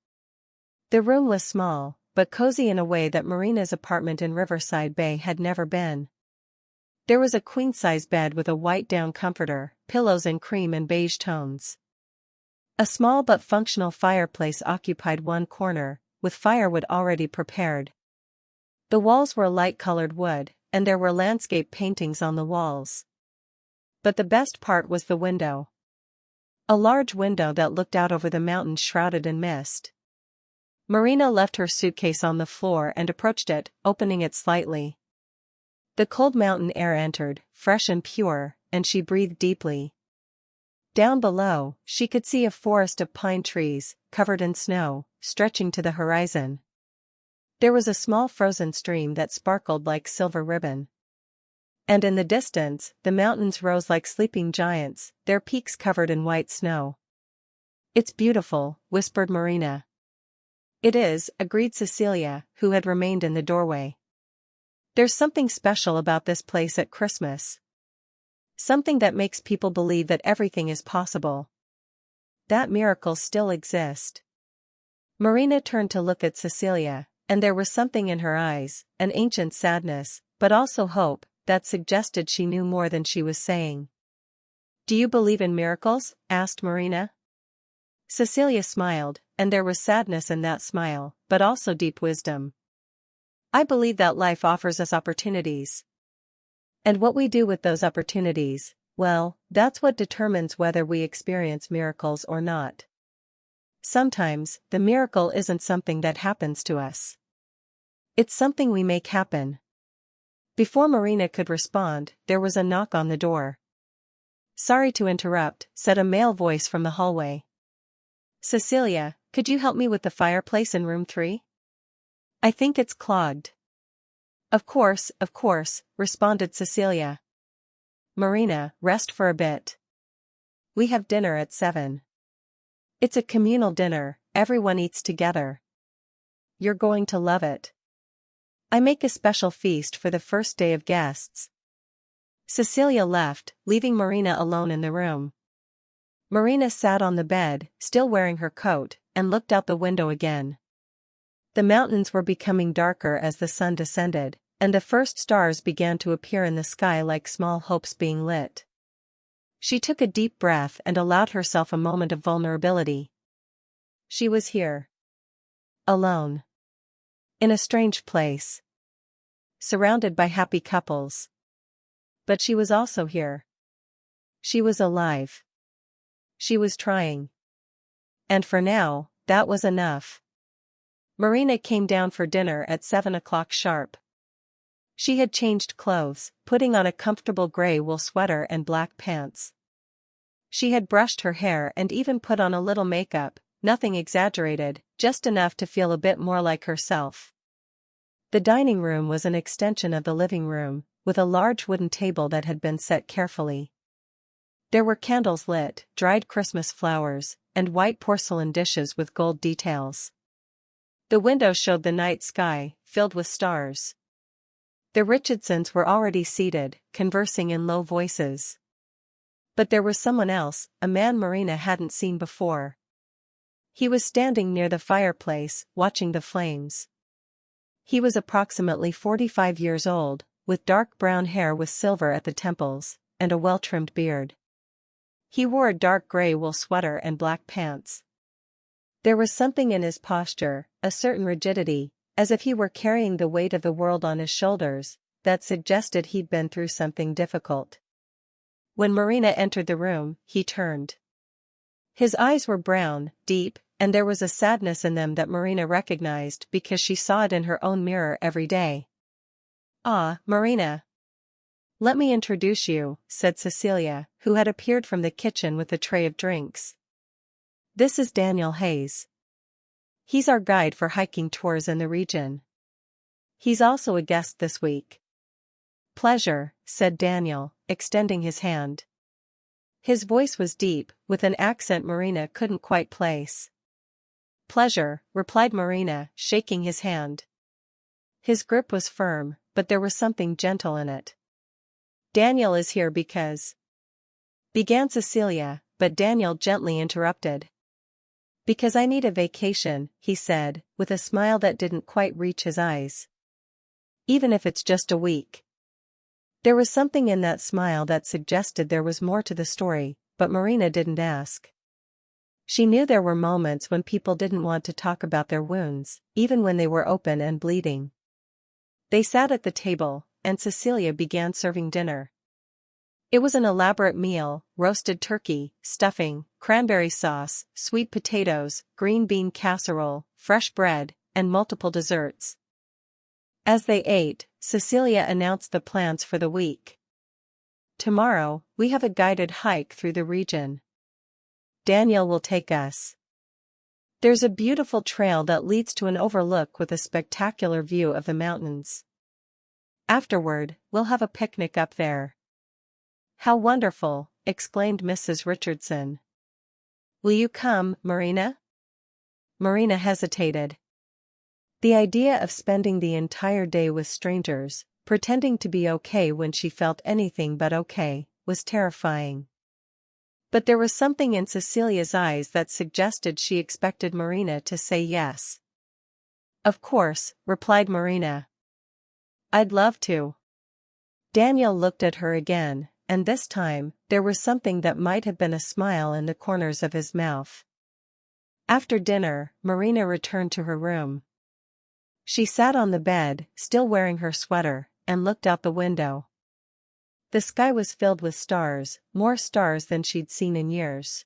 The room was small, but cozy in a way that Marina's apartment in Riverside Bay had never been. There was a queen-size bed with a white down comforter, pillows in cream and beige tones. A small but functional fireplace occupied one corner, with firewood already prepared. The walls were light-colored wood, and there were landscape paintings on the walls. But the best part was the window. A large window that looked out over the mountains shrouded in mist. Marina left her suitcase on the floor and approached it, opening it slightly. The cold mountain air entered, fresh and pure, and she breathed deeply. Down below, she could see a forest of pine trees, covered in snow, stretching to the horizon. There was a small frozen stream that sparkled like silver ribbon. And in the distance, the mountains rose like sleeping giants, their peaks covered in white snow. It's beautiful, whispered Marina. It is, agreed Cecilia, who had remained in the doorway. There's something special about this place at Christmas. Something that makes people believe that everything is possible. That miracles still exist. Marina turned to look at Cecilia, and there was something in her eyes, an ancient sadness, but also hope, that suggested she knew more than she was saying. Do you believe in miracles? Asked Marina. Cecilia smiled, and there was sadness in that smile, but also deep wisdom. I believe that life offers us opportunities. And what we do with those opportunities, well, that's what determines whether we experience miracles or not. Sometimes, the miracle isn't something that happens to us. It's something we make happen. Before Marina could respond, there was a knock on the door. Sorry to interrupt, said a male voice from the hallway. Cecilia, could you help me with the fireplace in room 3? I think it's clogged. Of course, responded Cecilia. Marina, rest for a bit. We have dinner at 7. It's a communal dinner, everyone eats together. You're going to love it. I make a special feast for the first day of guests. Cecilia left, leaving Marina alone in the room. Marina sat on the bed, still wearing her coat, and looked out the window again. The mountains were becoming darker as the sun descended, and the first stars began to appear in the sky like small hopes being lit. She took a deep breath and allowed herself a moment of vulnerability. She was here. Alone. In a strange place. Surrounded by happy couples. But she was also here. She was alive. She was trying. And for now, that was enough. Marina came down for dinner at 7 o'clock sharp. She had changed clothes, putting on a comfortable gray wool sweater and black pants. She had brushed her hair and even put on a little makeup, nothing exaggerated, just enough to feel a bit more like herself. The dining room was an extension of the living room, with a large wooden table that had been set carefully. There were candles lit, dried Christmas flowers, and white porcelain dishes with gold details. The window showed the night sky, filled with stars. The Richardsons were already seated, conversing in low voices. But there was someone else, a man Marina hadn't seen before. He was standing near the fireplace, watching the flames. He was approximately 45 years old, with dark brown hair with silver at the temples, and a well-trimmed beard. He wore a dark gray wool sweater and black pants. There was something in his posture, a certain rigidity, as if he were carrying the weight of the world on his shoulders, that suggested he'd been through something difficult. When Marina entered the room, he turned. His eyes were brown, deep, and there was a sadness in them that Marina recognized because she saw it in her own mirror every day. Ah, Marina. "Let me introduce you," said Cecilia, who had appeared from the kitchen with a tray of drinks. "This is Daniel Hayes. He's our guide for hiking tours in the region. He's also a guest this week." "Pleasure," said Daniel, extending his hand. His voice was deep, with an accent Marina couldn't quite place. "Pleasure," replied Marina, shaking his hand. His grip was firm, but there was something gentle in it. "Daniel is here because—" began Cecilia, but Daniel gently interrupted. "Because I need a vacation," he said, with a smile that didn't quite reach his eyes. "Even if it's just a week." There was something in that smile that suggested there was more to the story, but Marina didn't ask. She knew there were moments when people didn't want to talk about their wounds, even when they were open and bleeding. They sat at the table, and Cecilia began serving dinner. It was an elaborate meal: roasted turkey, stuffing, cranberry sauce, sweet potatoes, green bean casserole, fresh bread, and multiple desserts. As they ate, Cecilia announced the plans for the week. "Tomorrow, we have a guided hike through the region. Daniel will take us. There's a beautiful trail that leads to an overlook with a spectacular view of the mountains. Afterward, we'll have a picnic up there." "How wonderful!" exclaimed Mrs. Richardson. "Will you come, Marina?" Marina hesitated. The idea of spending the entire day with strangers, pretending to be okay when she felt anything but okay, was terrifying. But there was something in Cecilia's eyes that suggested she expected Marina to say yes. "Of course," replied Marina. "I'd love to." Daniel looked at her again, and this time, there was something that might have been a smile in the corners of his mouth. After dinner, Marina returned to her room. She sat on the bed, still wearing her sweater, and looked out the window. The sky was filled with stars, more stars than she'd seen in years.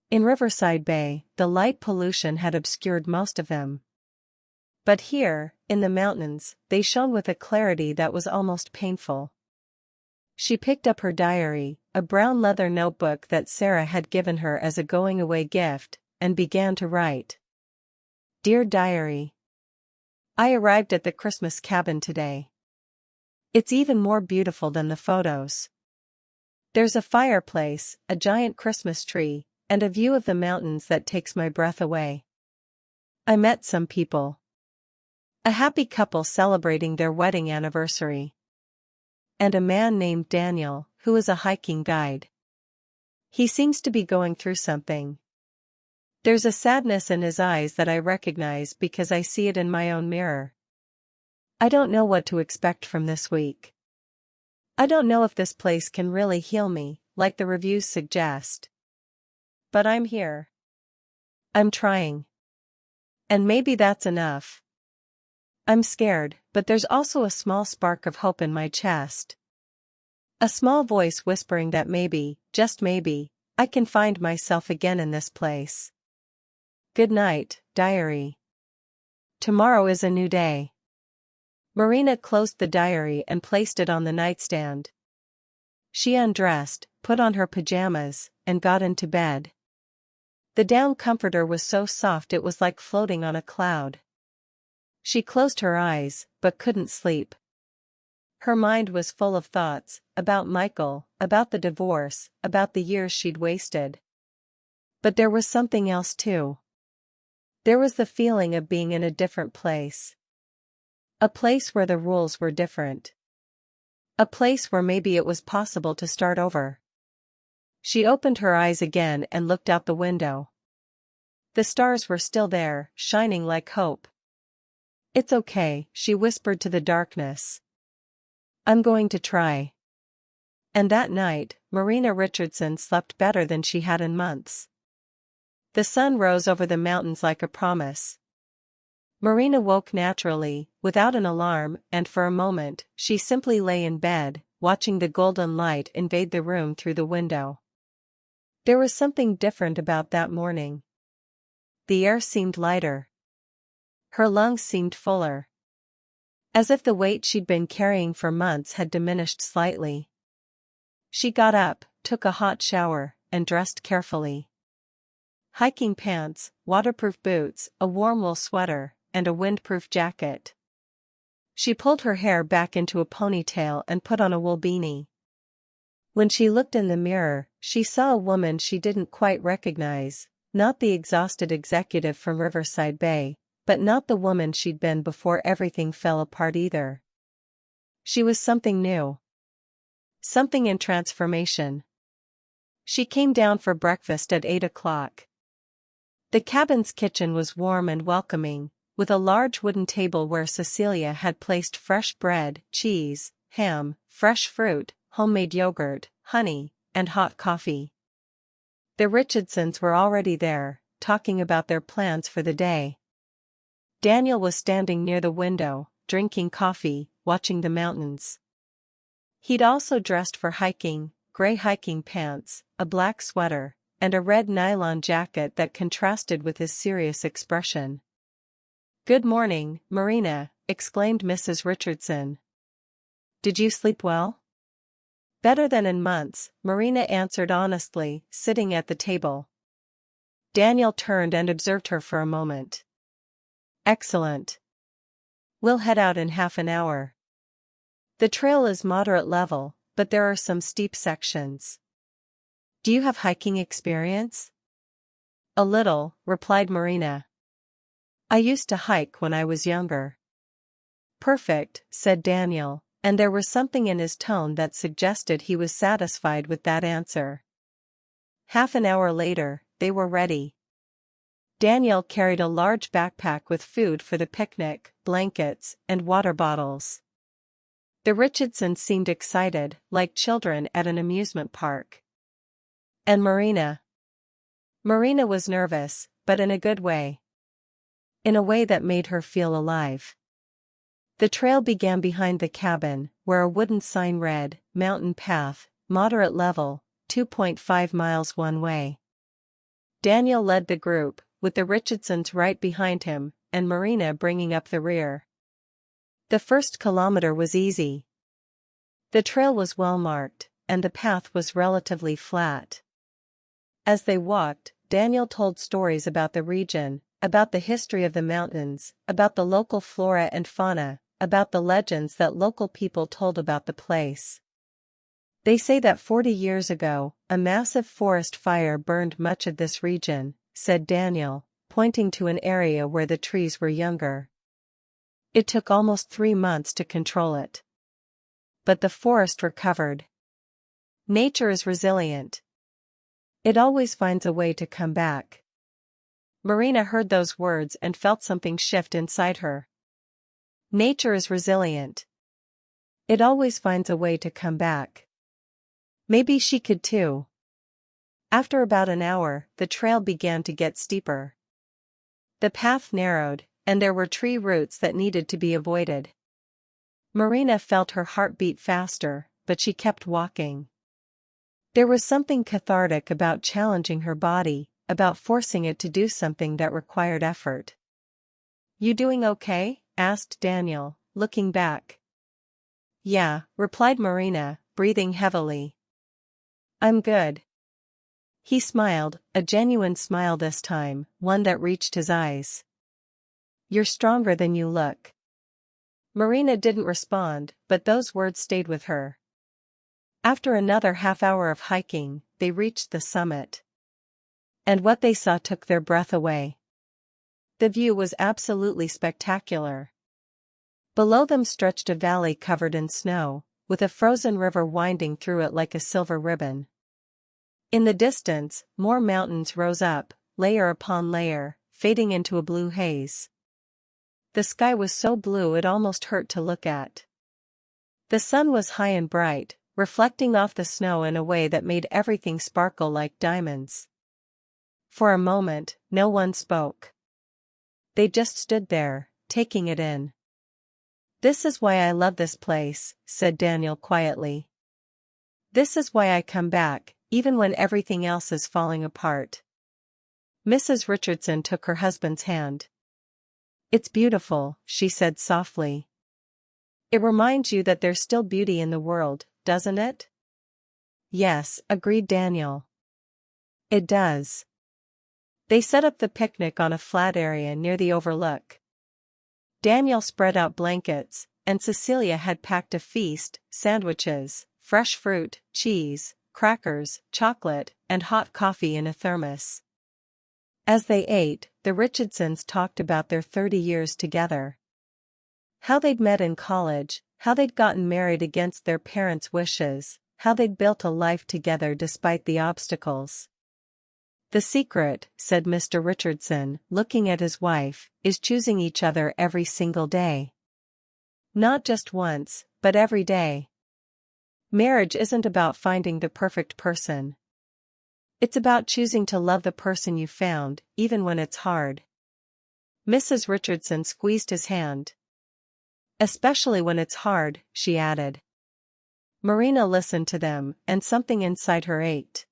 In Riverside Bay, the light pollution had obscured most of them. But here, in the mountains, they shone with a clarity that was almost painful. She picked up her diary, a brown leather notebook that Sarah had given her as a going-away gift, and began to write. "Dear Diary, I arrived at the Christmas cabin today. It's even more beautiful than the photos. There's a fireplace, a giant Christmas tree, and a view of the mountains that takes my breath away. I met some people. A happy couple celebrating their wedding anniversary. And a man named Daniel, who is a hiking guide. He seems to be going through something. There's a sadness in his eyes that I recognize because I see it in my own mirror. I don't know what to expect from this week. I don't know if this place can really heal me, like the reviews suggest. But I'm here. I'm trying. And maybe that's enough. I'm scared, but there's also a small spark of hope in my chest. A small voice whispering that maybe, just maybe, I can find myself again in this place. Good night, diary. Tomorrow is a new day." Marina closed the diary and placed it on the nightstand. She undressed, put on her pajamas, and got into bed. The down comforter was so soft it was like floating on a cloud. She closed her eyes, but couldn't sleep. Her mind was full of thoughts, about Michael, about the divorce, about the years she'd wasted. But there was something else too. There was the feeling of being in a different place. A place where the rules were different. A place where maybe it was possible to start over. She opened her eyes again and looked out the window. The stars were still there, shining like hope. "It's okay," she whispered to the darkness. "I'm going to try." And that night, Marina Richardson slept better than she had in months. The sun rose over the mountains like a promise. Marina woke naturally, without an alarm, and for a moment, she simply lay in bed, watching the golden light invade the room through the window. There was something different about that morning. The air seemed lighter. Her lungs seemed fuller. As if the weight she'd been carrying for months had diminished slightly. She got up, took a hot shower, and dressed carefully. Hiking pants, waterproof boots, a warm wool sweater, and a windproof jacket. She pulled her hair back into a ponytail and put on a wool beanie. When she looked in the mirror, she saw a woman she didn't quite recognize, not the exhausted executive from Riverside Bay, but not the woman she'd been before everything fell apart either. She was something new. Something in transformation. She came down for breakfast at 8 o'clock. The cabin's kitchen was warm and welcoming, with a large wooden table where Cecilia had placed fresh bread, cheese, ham, fresh fruit, homemade yogurt, honey, and hot coffee. The Richardsons were already there, talking about their plans for the day. Daniel was standing near the window, drinking coffee, watching the mountains. He'd also dressed for hiking, gray hiking pants, a black sweater, and a red nylon jacket that contrasted with his serious expression. "Good morning, Marina," exclaimed Mrs. Richardson. "Did you sleep well?" "Better than in months," Marina answered honestly, sitting at the table. Daniel turned and observed her for a moment. "Excellent. We'll head out in half an hour. The trail is moderate level, but there are some steep sections." "Do you have hiking experience?" "A little," replied Marina. "I used to hike when I was younger." "Perfect," said Daniel, and there was something in his tone that suggested he was satisfied with that answer. Half an hour later, they were ready. Daniel carried a large backpack with food for the picnic, blankets, and water bottles. The Richardsons seemed excited, like children at an amusement park. And Marina? Marina was nervous, but in a good way. In a way that made her feel alive. The trail began behind the cabin, where a wooden sign read, "Mountain Path, Moderate Level, 2.5 miles one way." Daniel led the group, with the Richardsons right behind him, and Marina bringing up the rear. The first kilometer was easy. The trail was well marked, and the path was relatively flat. As they walked, Daniel told stories about the region, about the history of the mountains, about the local flora and fauna, about the legends that local people told about the place. "They say that 40 years ago, a massive forest fire burned much of this region," said Daniel, pointing to an area where the trees were younger. "It took almost 3 months to control it. But the forest recovered. Nature is resilient. It always finds a way to come back." Marina heard those words and felt something shift inside her. Nature is resilient. It always finds a way to come back. Maybe she could too. After about an hour, the trail began to get steeper. The path narrowed, and there were tree roots that needed to be avoided. Marina felt her heart beat faster, but she kept walking. There was something cathartic about challenging her body, about forcing it to do something that required effort. "You doing okay?" asked Daniel, looking back. "Yeah," replied Marina, breathing heavily. "I'm good." He smiled, a genuine smile this time, one that reached his eyes. "You're stronger than you look." Marina didn't respond, but those words stayed with her. After another half hour of hiking, they reached the summit. And what they saw took their breath away. The view was absolutely spectacular. Below them stretched a valley covered in snow, with a frozen river winding through it like a silver ribbon. In the distance, more mountains rose up, layer upon layer, fading into a blue haze. The sky was so blue it almost hurt to look at. The sun was high and bright, reflecting off the snow in a way that made everything sparkle like diamonds. For a moment, no one spoke. They just stood there, taking it in. "This is why I love this place," said Daniel quietly. "This is why I come back, even when everything else is falling apart." Mrs. Richardson took her husband's hand. "It's beautiful," she said softly. It reminds you that there's still beauty in the world, doesn't it? Yes, agreed Daniel. It does. They set up the picnic on a flat area near the overlook. Daniel spread out blankets, and Cecilia had packed a feast: sandwiches, fresh fruit, cheese, crackers, chocolate, and hot coffee in a thermos. As they ate, the Richardsons talked about their 30 years together. How they'd met in college, how they'd gotten married against their parents' wishes, how they'd built a life together despite the obstacles. "The secret," said Mr. Richardson, looking at his wife, "is choosing each other every single day. Not just once, but every day. Marriage isn't about finding the perfect person. It's about choosing to love the person you found, even when it's hard." Mrs. Richardson squeezed his hand. "Especially when it's hard," she added. Marina listened to them, and something inside her ached.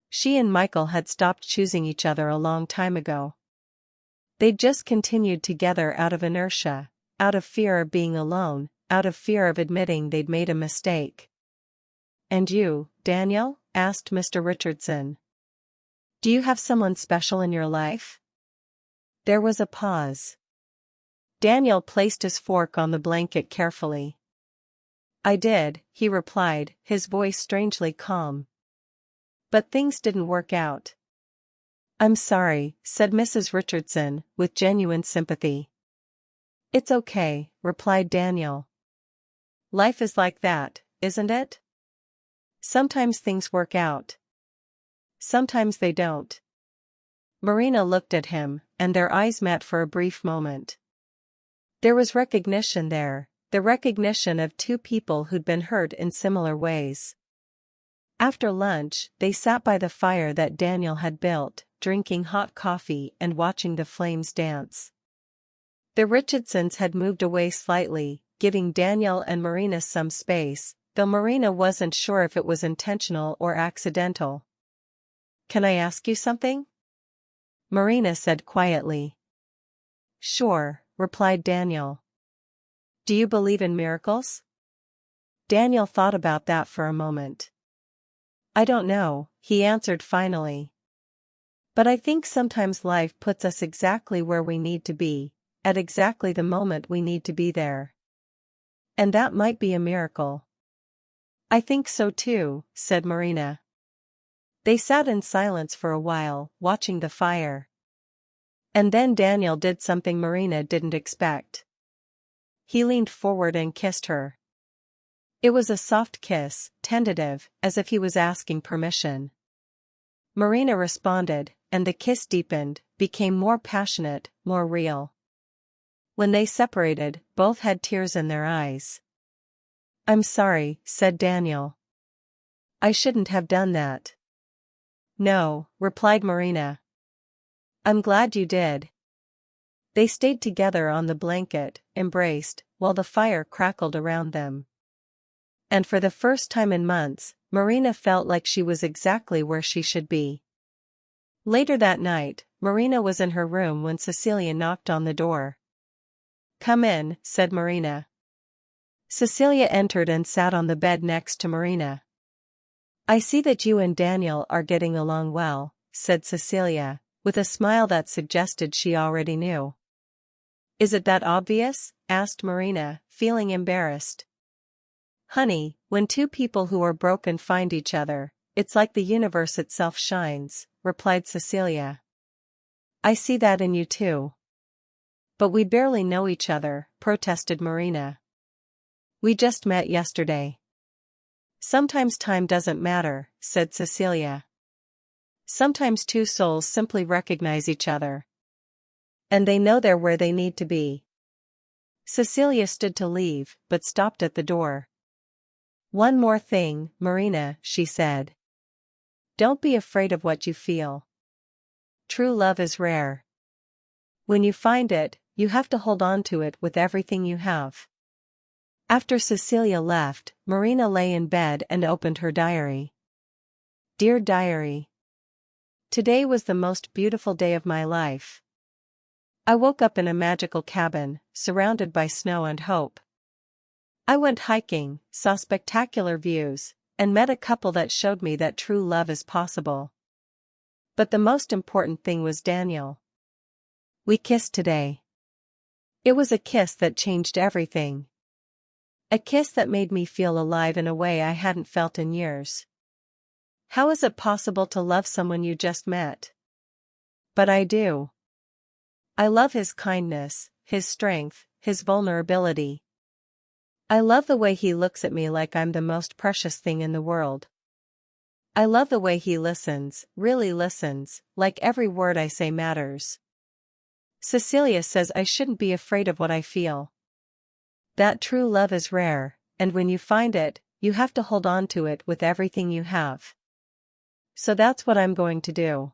She and Michael had stopped choosing each other a long time ago. They'd just continued together out of inertia, out of fear of being alone, out of fear of admitting they'd made a mistake. "And you, Daniel?" asked Mr. Richardson. "Do you have someone special in your life?" There was a pause. Daniel placed his fork on the blanket carefully. "I did," he replied, his voice strangely calm. "But things didn't work out." "I'm sorry," said Mrs. Richardson, with genuine sympathy. "It's okay," replied Daniel. "Life is like that, isn't it? Sometimes things work out. Sometimes they don't." Marina looked at him, and their eyes met for a brief moment. There was recognition there, the recognition of two people who'd been hurt in similar ways. After lunch, they sat by the fire that Daniel had built, drinking hot coffee and watching the flames dance. The Richardsons had moved away slightly, giving Daniel and Marina some space, though Marina wasn't sure if it was intentional or accidental. "Can I ask you something?" Marina said quietly. "Sure," replied Daniel. "Do you believe in miracles?" Daniel thought about that for a moment. "I don't know," he answered finally. "But I think sometimes life puts us exactly where we need to be, at exactly the moment we need to be there. And that might be a miracle." "I think so too," said Marina. They sat in silence for a while, watching the fire. And then Daniel did something Marina didn't expect. He leaned forward and kissed her. It was a soft kiss, tentative, as if he was asking permission. Marina responded, and the kiss deepened, became more passionate, more real. When they separated, both had tears in their eyes. "I'm sorry," said Daniel. "I shouldn't have done that." "No," replied Marina. "I'm glad you did." They stayed together on the blanket, embraced, while the fire crackled around them. And for the first time in months, Marina felt like she was exactly where she should be. Later that night, Marina was in her room when Cecilia knocked on the door. "Come in," said Marina. Cecilia entered and sat on the bed next to Marina. "I see that you and Daniel are getting along well," said Cecilia, with a smile that suggested she already knew. "Is it that obvious?" asked Marina, feeling embarrassed. "Honey, when two people who are broken find each other, it's like the universe itself shines," replied Cecilia. "I see that in you too." "But we barely know each other," protested Marina. "We just met yesterday." "Sometimes time doesn't matter," said Cecilia. "Sometimes two souls simply recognize each other. And they know they're where they need to be." Cecilia stood to leave, but stopped at the door. "One more thing, Marina," she said. "Don't be afraid of what you feel. True love is rare. When you find it, you have to hold on to it with everything you have." After Cecilia left, Marina lay in bed and opened her diary. "Dear Diary. Today was the most beautiful day of my life. I woke up in a magical cabin, surrounded by snow and hope. I went hiking, saw spectacular views, and met a couple that showed me that true love is possible. But the most important thing was Daniel. We kissed today. It was a kiss that changed everything. A kiss that made me feel alive in a way I hadn't felt in years. How is it possible to love someone you just met? But I do. I love his kindness, his strength, his vulnerability. I love the way he looks at me like I'm the most precious thing in the world. I love the way he listens, really listens, like every word I say matters. Cecilia says I shouldn't be afraid of what I feel. That true love is rare, and when you find it, you have to hold on to it with everything you have. So that's what I'm going to do.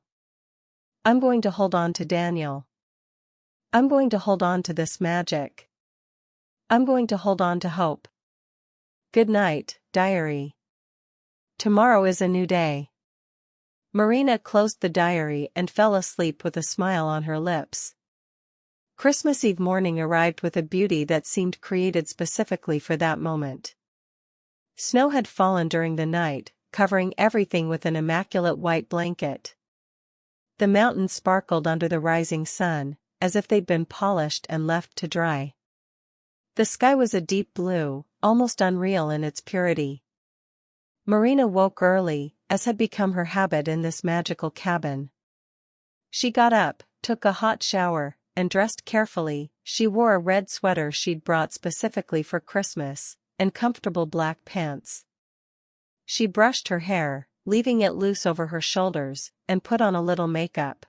I'm going to hold on to Daniel. I'm going to hold on to this magic. I'm going to hold on to hope. Good night, diary. Tomorrow is a new day. Marina closed the diary and fell asleep with a smile on her lips. Christmas Eve morning arrived with a beauty that seemed created specifically for that moment. Snow had fallen during the night, covering everything with an immaculate white blanket. The mountains sparkled under the rising sun, as if they'd been polished and left to dry. The sky was a deep blue, almost unreal in its purity. Marina woke early, as had become her habit in this magical cabin. She got up, took a hot shower, and dressed carefully. She wore a red sweater she'd brought specifically for Christmas, and comfortable black pants. She brushed her hair, leaving it loose over her shoulders, and put on a little makeup.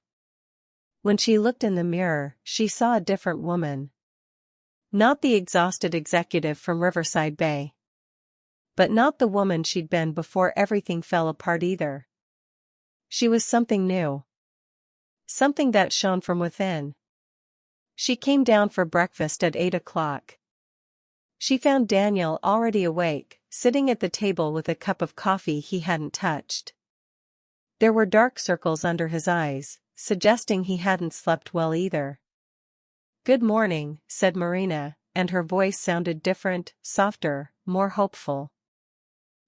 When she looked in the mirror, she saw a different woman. Not the exhausted executive from Riverside Bay. But not the woman she'd been before everything fell apart either. She was something new. Something that shone from within. She came down for breakfast at 8 o'clock. She found Daniel already awake, sitting at the table with a cup of coffee he hadn't touched. There were dark circles under his eyes, suggesting he hadn't slept well either. "Good morning," said Marina, and her voice sounded different, softer, more hopeful.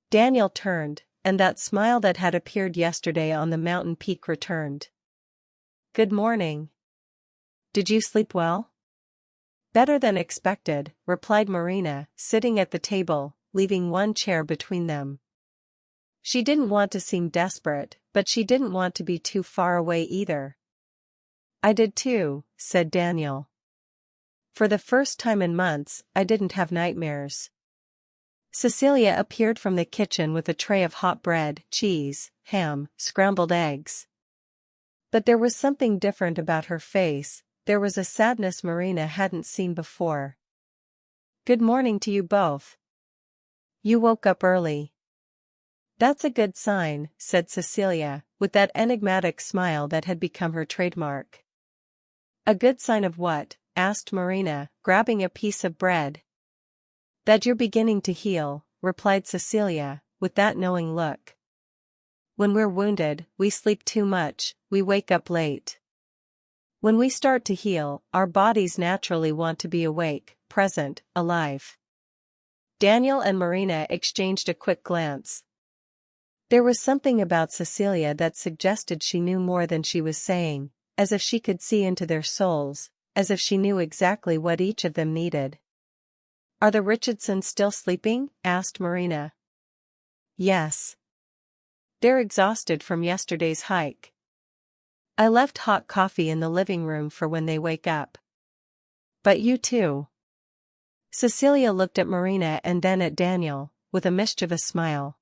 Daniel turned, and that smile that had appeared yesterday on the mountain peak returned. "Good morning. Did you sleep well?" "Better than expected," replied Marina, sitting at the table, leaving one chair between them. She didn't want to seem desperate, but she didn't want to be too far away either. "I did too," said Daniel. "For the first time in months, I didn't have nightmares." Cecilia appeared from the kitchen with a tray of hot bread, cheese, ham, scrambled eggs. But there was something different about her face. There was a sadness Marina hadn't seen before. "Good morning to you both. You woke up early." "That's a good sign," said Cecilia, with that enigmatic smile that had become her trademark. "A good sign of what?" asked Marina, grabbing a piece of bread. "That you're beginning to heal," replied Cecilia, with that knowing look. "When we're wounded, we sleep too much, we wake up late. When we start to heal, our bodies naturally want to be awake, present, alive." Daniel and Marina exchanged a quick glance. There was something about Cecilia that suggested she knew more than she was saying, as if she could see into their souls, as if she knew exactly what each of them needed. "Are the Richardsons still sleeping?" asked Marina. "Yes. They're exhausted from yesterday's hike. I left hot coffee in the living room for when they wake up." "But you too." Cecilia looked at Marina and then at Daniel, with a mischievous smile.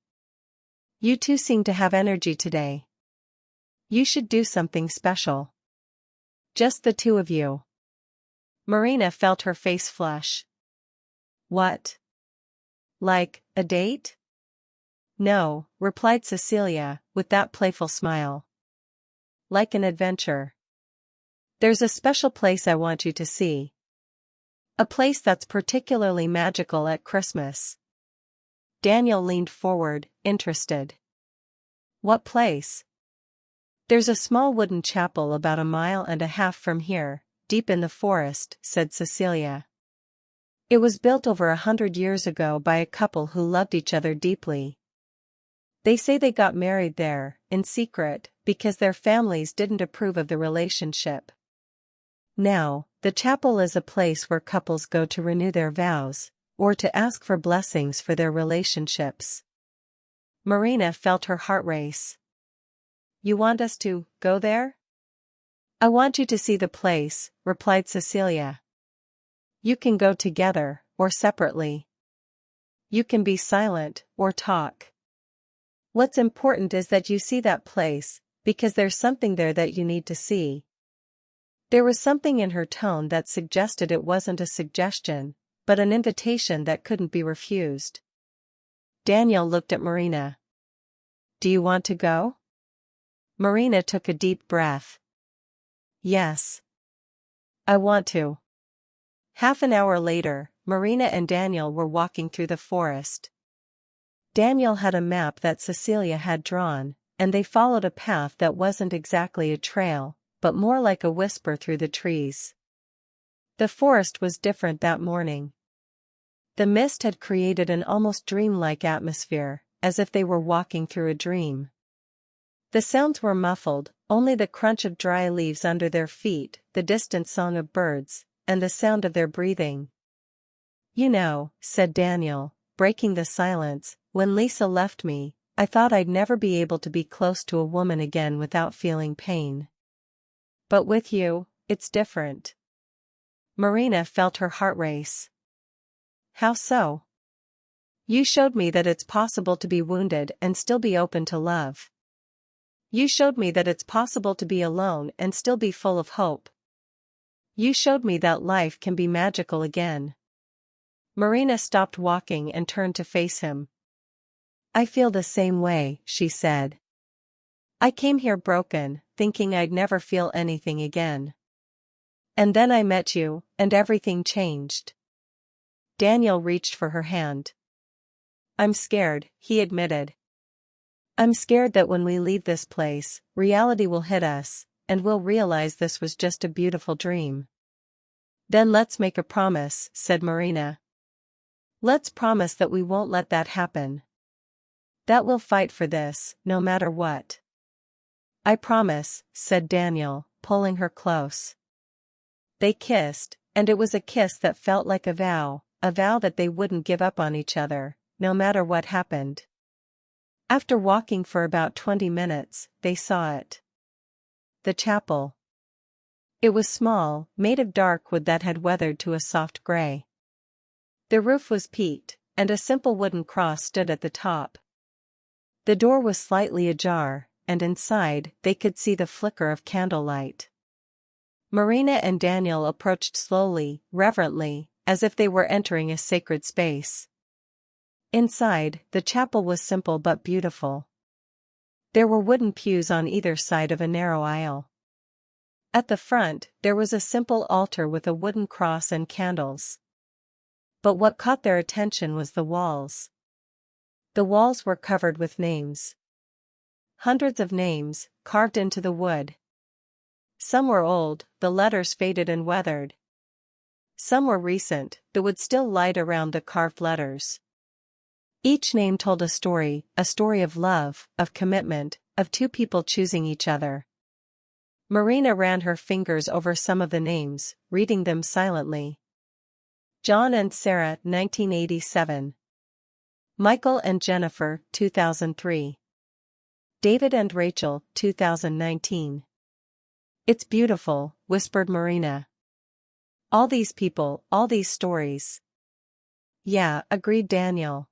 "You two seem to have energy today. You should do something special. Just the two of you." Marina felt her face flush. "What? Like, a date?" "No," replied Cecilia, with that playful smile. "Like an adventure. There's a special place I want you to see. A place that's particularly magical at Christmas." Daniel leaned forward, interested. "What place?" "There's a small wooden chapel about 1.5 miles from here, deep in the forest," said Cecilia. It was built over 100 years ago by a couple who loved each other deeply. They say they got married there, in secret, because their families didn't approve of the relationship. Now, the chapel is a place where couples go to renew their vows, or to ask for blessings for their relationships. Marina felt her heart race. You want us to go there? I want you to see the place, replied Cecilia. You can go together, or separately. You can be silent, or talk. What's important is that you see that place, because there's something there that you need to see. There was something in her tone that suggested it wasn't a suggestion, but an invitation that couldn't be refused. Daniel looked at Marina. Do you want to go? Marina took a deep breath. Yes. I want to. Half an hour later, Marina and Daniel were walking through the forest. Daniel had a map that Cecilia had drawn, and they followed a path that wasn't exactly a trail, but more like a whisper through the trees. The forest was different that morning. The mist had created an almost dreamlike atmosphere, as if they were walking through a dream. The sounds were muffled, only the crunch of dry leaves under their feet, the distant song of birds, and the sound of their breathing. You know, said Daniel, breaking the silence, when Lisa left me, I thought I'd never be able to be close to a woman again without feeling pain. But with you, it's different. Marina felt her heart race. How so? You showed me that it's possible to be wounded and still be open to love. You showed me that it's possible to be alone and still be full of hope. You showed me that life can be magical again. Marina stopped walking and turned to face him. I feel the same way, she said. I came here broken, thinking I'd never feel anything again. And then I met you, and everything changed. Daniel reached for her hand. I'm scared, he admitted. I'm scared that when we leave this place, reality will hit us, and we'll realize this was just a beautiful dream. Then let's make a promise, said Marina. Let's promise that we won't let that happen. That we'll fight for this, no matter what. I promise, said Daniel, pulling her close. They kissed, and it was a kiss that felt like a vow that they wouldn't give up on each other, no matter what happened. After walking for about 20 minutes, they saw it. The chapel. It was small, made of dark wood that had weathered to a soft gray. The roof was peaked, and a simple wooden cross stood at the top. The door was slightly ajar, and inside, they could see the flicker of candlelight. Marina and Daniel approached slowly, reverently, as if they were entering a sacred space. Inside, the chapel was simple but beautiful. There were wooden pews on either side of a narrow aisle. At the front, there was a simple altar with a wooden cross and candles. But what caught their attention was the walls. The walls were covered with names. Hundreds of names, carved into the wood. Some were old, the letters faded and weathered. Some were recent, the wood still light around the carved letters. Each name told a story of love, of commitment, of two people choosing each other. Marina ran her fingers over some of the names, reading them silently. John and Sarah, 1987. Michael and Jennifer, 2003. David and Rachel, 2019. It's beautiful, whispered Marina. All these people, all these stories. Yeah, agreed Daniel.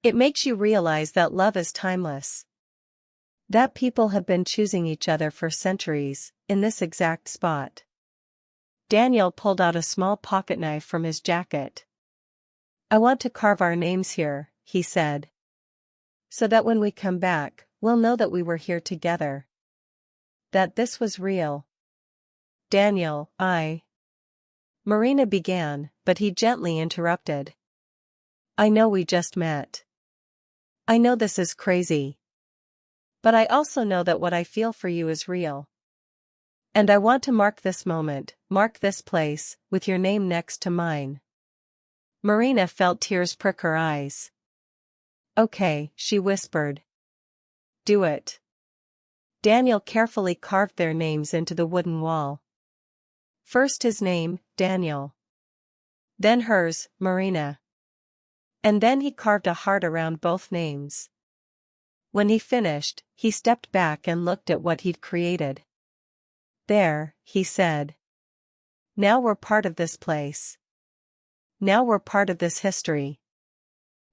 It makes you realize that love is timeless. That people have been choosing each other for centuries, in this exact spot. Daniel pulled out a small pocket knife from his jacket. I want to carve our names here, he said. So that when we come back, we'll know that we were here together. That this was real. Daniel, Marina began, but he gently interrupted. I know we just met. I know this is crazy. But I also know that what I feel for you is real. And I want to mark this moment, mark this place, with your name next to mine. Marina felt tears prick her eyes. Okay, she whispered. Do it. Daniel carefully carved their names into the wooden wall. First his name, Daniel. Then hers, Marina. And then he carved a heart around both names. When he finished, he stepped back and looked at what he'd created. There, he said. Now we're part of this place. Now we're part of this history.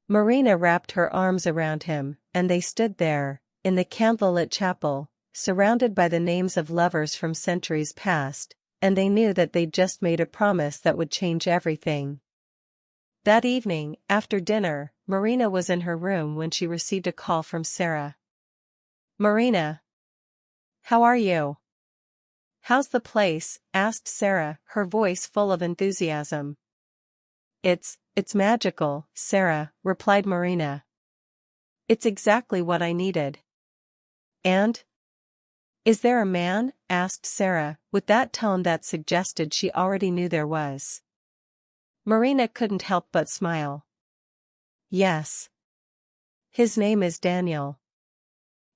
Marina wrapped her arms around him, and they stood there, in the candlelit chapel, surrounded by the names of lovers from centuries past, and they knew that they'd just made a promise that would change everything. That evening, after dinner, Marina was in her room when she received a call from Sarah. Marina. How are you? How's the place? Asked Sarah, her voice full of enthusiasm. It's magical, Sarah, replied Marina. It's exactly what I needed. And? Is there a man? Asked Sarah, with that tone that suggested she already knew there was. Marina couldn't help but smile. Yes. His name is Daniel.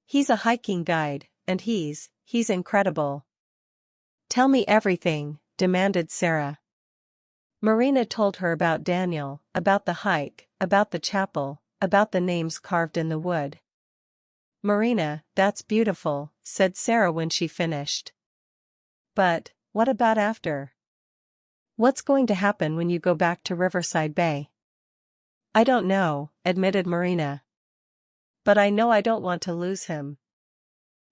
He's a hiking guide, and he's incredible. Tell me everything, demanded Sarah. Marina told her about Daniel, about the hike, about the chapel, about the names carved in the wood. Marina, that's beautiful, said Sarah when she finished. But, what about after? What's going to happen when you go back to Riverside Bay? I don't know, admitted Marina. But I know I don't want to lose him.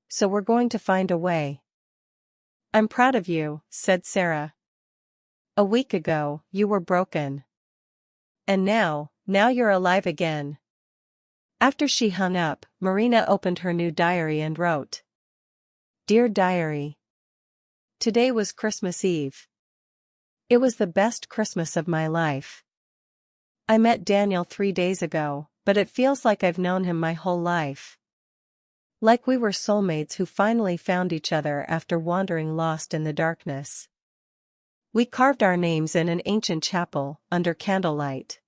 So we're going to find a way. I'm proud of you, said Sarah. A week ago, you were broken. And now you're alive again. After she hung up, Marina opened her new diary and wrote. Dear Diary. Today was Christmas Eve. It was the best Christmas of my life. I met Daniel 3 days ago, but it feels like I've known him my whole life. Like we were soulmates who finally found each other after wandering lost in the darkness. We carved our names in an ancient chapel, under candlelight.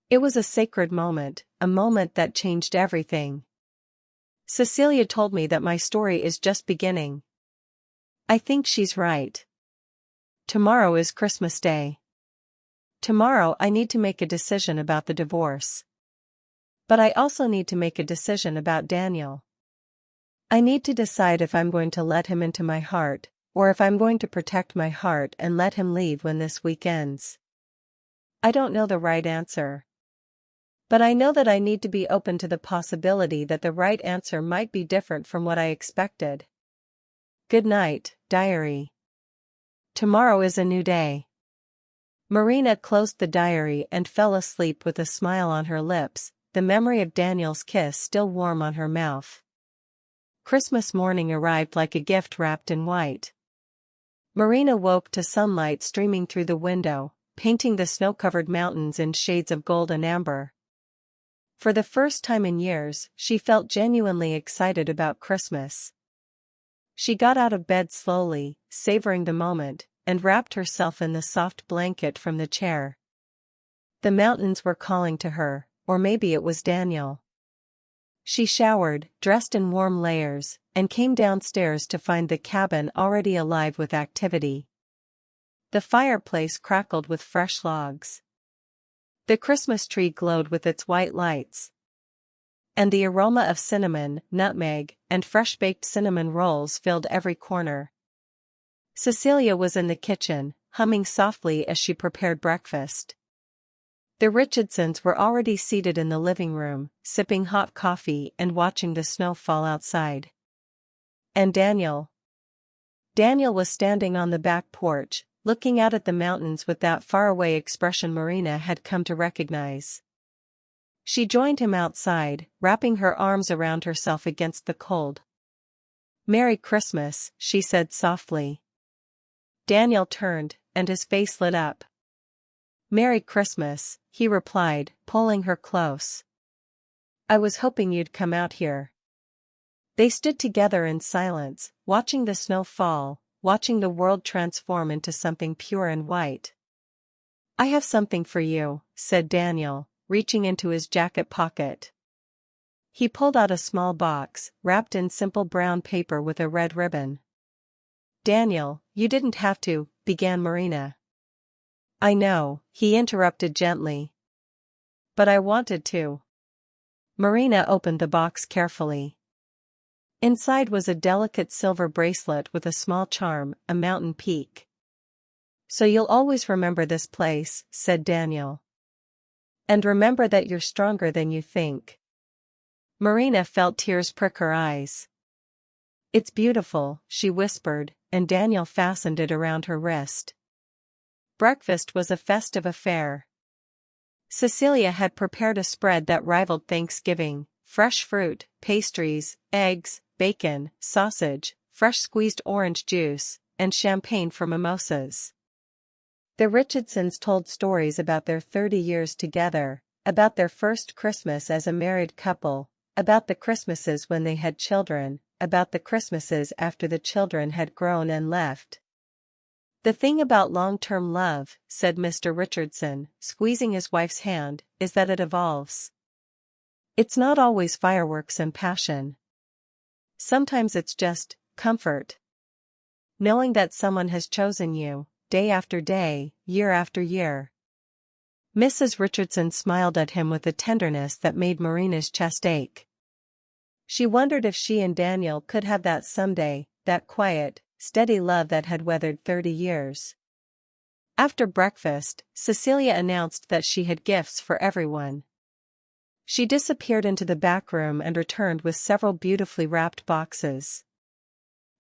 It was a sacred moment, a moment that changed everything. Cecilia told me that my story is just beginning. I think she's right. Tomorrow is Christmas Day. Tomorrow I need to make a decision about the divorce. But I also need to make a decision about Daniel. I need to decide if I'm going to let him into my heart, or if I'm going to protect my heart and let him leave when this week ends. I don't know the right answer. But I know that I need to be open to the possibility that the right answer might be different from what I expected. Good night, diary. Tomorrow is a new day. Marina closed the diary and fell asleep with a smile on her lips, the memory of Daniel's kiss still warm on her mouth. Christmas morning arrived like a gift wrapped in white. Marina woke to sunlight streaming through the window, painting the snow-covered mountains in shades of gold and amber. For the first time in years, she felt genuinely excited about Christmas. She got out of bed slowly, savoring the moment, and wrapped herself in the soft blanket from the chair. The mountains were calling to her, or maybe it was Daniel. She showered, dressed in warm layers, and came downstairs to find the cabin already alive with activity. The fireplace crackled with fresh logs. The Christmas tree glowed with its white lights. And the aroma of cinnamon, nutmeg, and fresh-baked cinnamon rolls filled every corner. Cecilia was in the kitchen, humming softly as she prepared breakfast. The Richardsons were already seated in the living room, sipping hot coffee and watching the snow fall outside. And Daniel? Daniel was standing on the back porch, looking out at the mountains with that faraway expression Marina had come to recognize. She joined him outside, wrapping her arms around herself against the cold. "Merry Christmas," she said softly. Daniel turned, and his face lit up. "Merry Christmas," he replied, pulling her close. "I was hoping you'd come out here." They stood together in silence, watching the snow fall, watching the world transform into something pure and white. I have something for you, said Daniel, reaching into his jacket pocket. He pulled out a small box, wrapped in simple brown paper with a red ribbon. Daniel, you didn't have to, began Marina. I know, he interrupted gently. But I wanted to. Marina opened the box carefully. Inside was a delicate silver bracelet with a small charm, a mountain peak. So you'll always remember this place, said Daniel. And remember that you're stronger than you think. Marina felt tears prick her eyes. It's beautiful, she whispered, and Daniel fastened it around her wrist. Breakfast was a festive affair. Cecilia had prepared a spread that rivaled Thanksgiving: fresh fruit, pastries, eggs, bacon, sausage, fresh squeezed orange juice, and champagne for mimosas. The Richardsons told stories about their 30 years together, about their first Christmas as a married couple, about the Christmases when they had children, about the Christmases after the children had grown and left. The thing about long-term love, said Mr. Richardson, squeezing his wife's hand, is that it evolves. It's not always fireworks and passion. Sometimes it's just comfort. Knowing that someone has chosen you, day after day, year after year. Mrs. Richardson smiled at him with a tenderness that made Marina's chest ache. She wondered if she and Daniel could have that someday, that quiet, steady love that had weathered 30 years. After breakfast, Cecilia announced that she had gifts for everyone. She disappeared into the back room and returned with several beautifully wrapped boxes.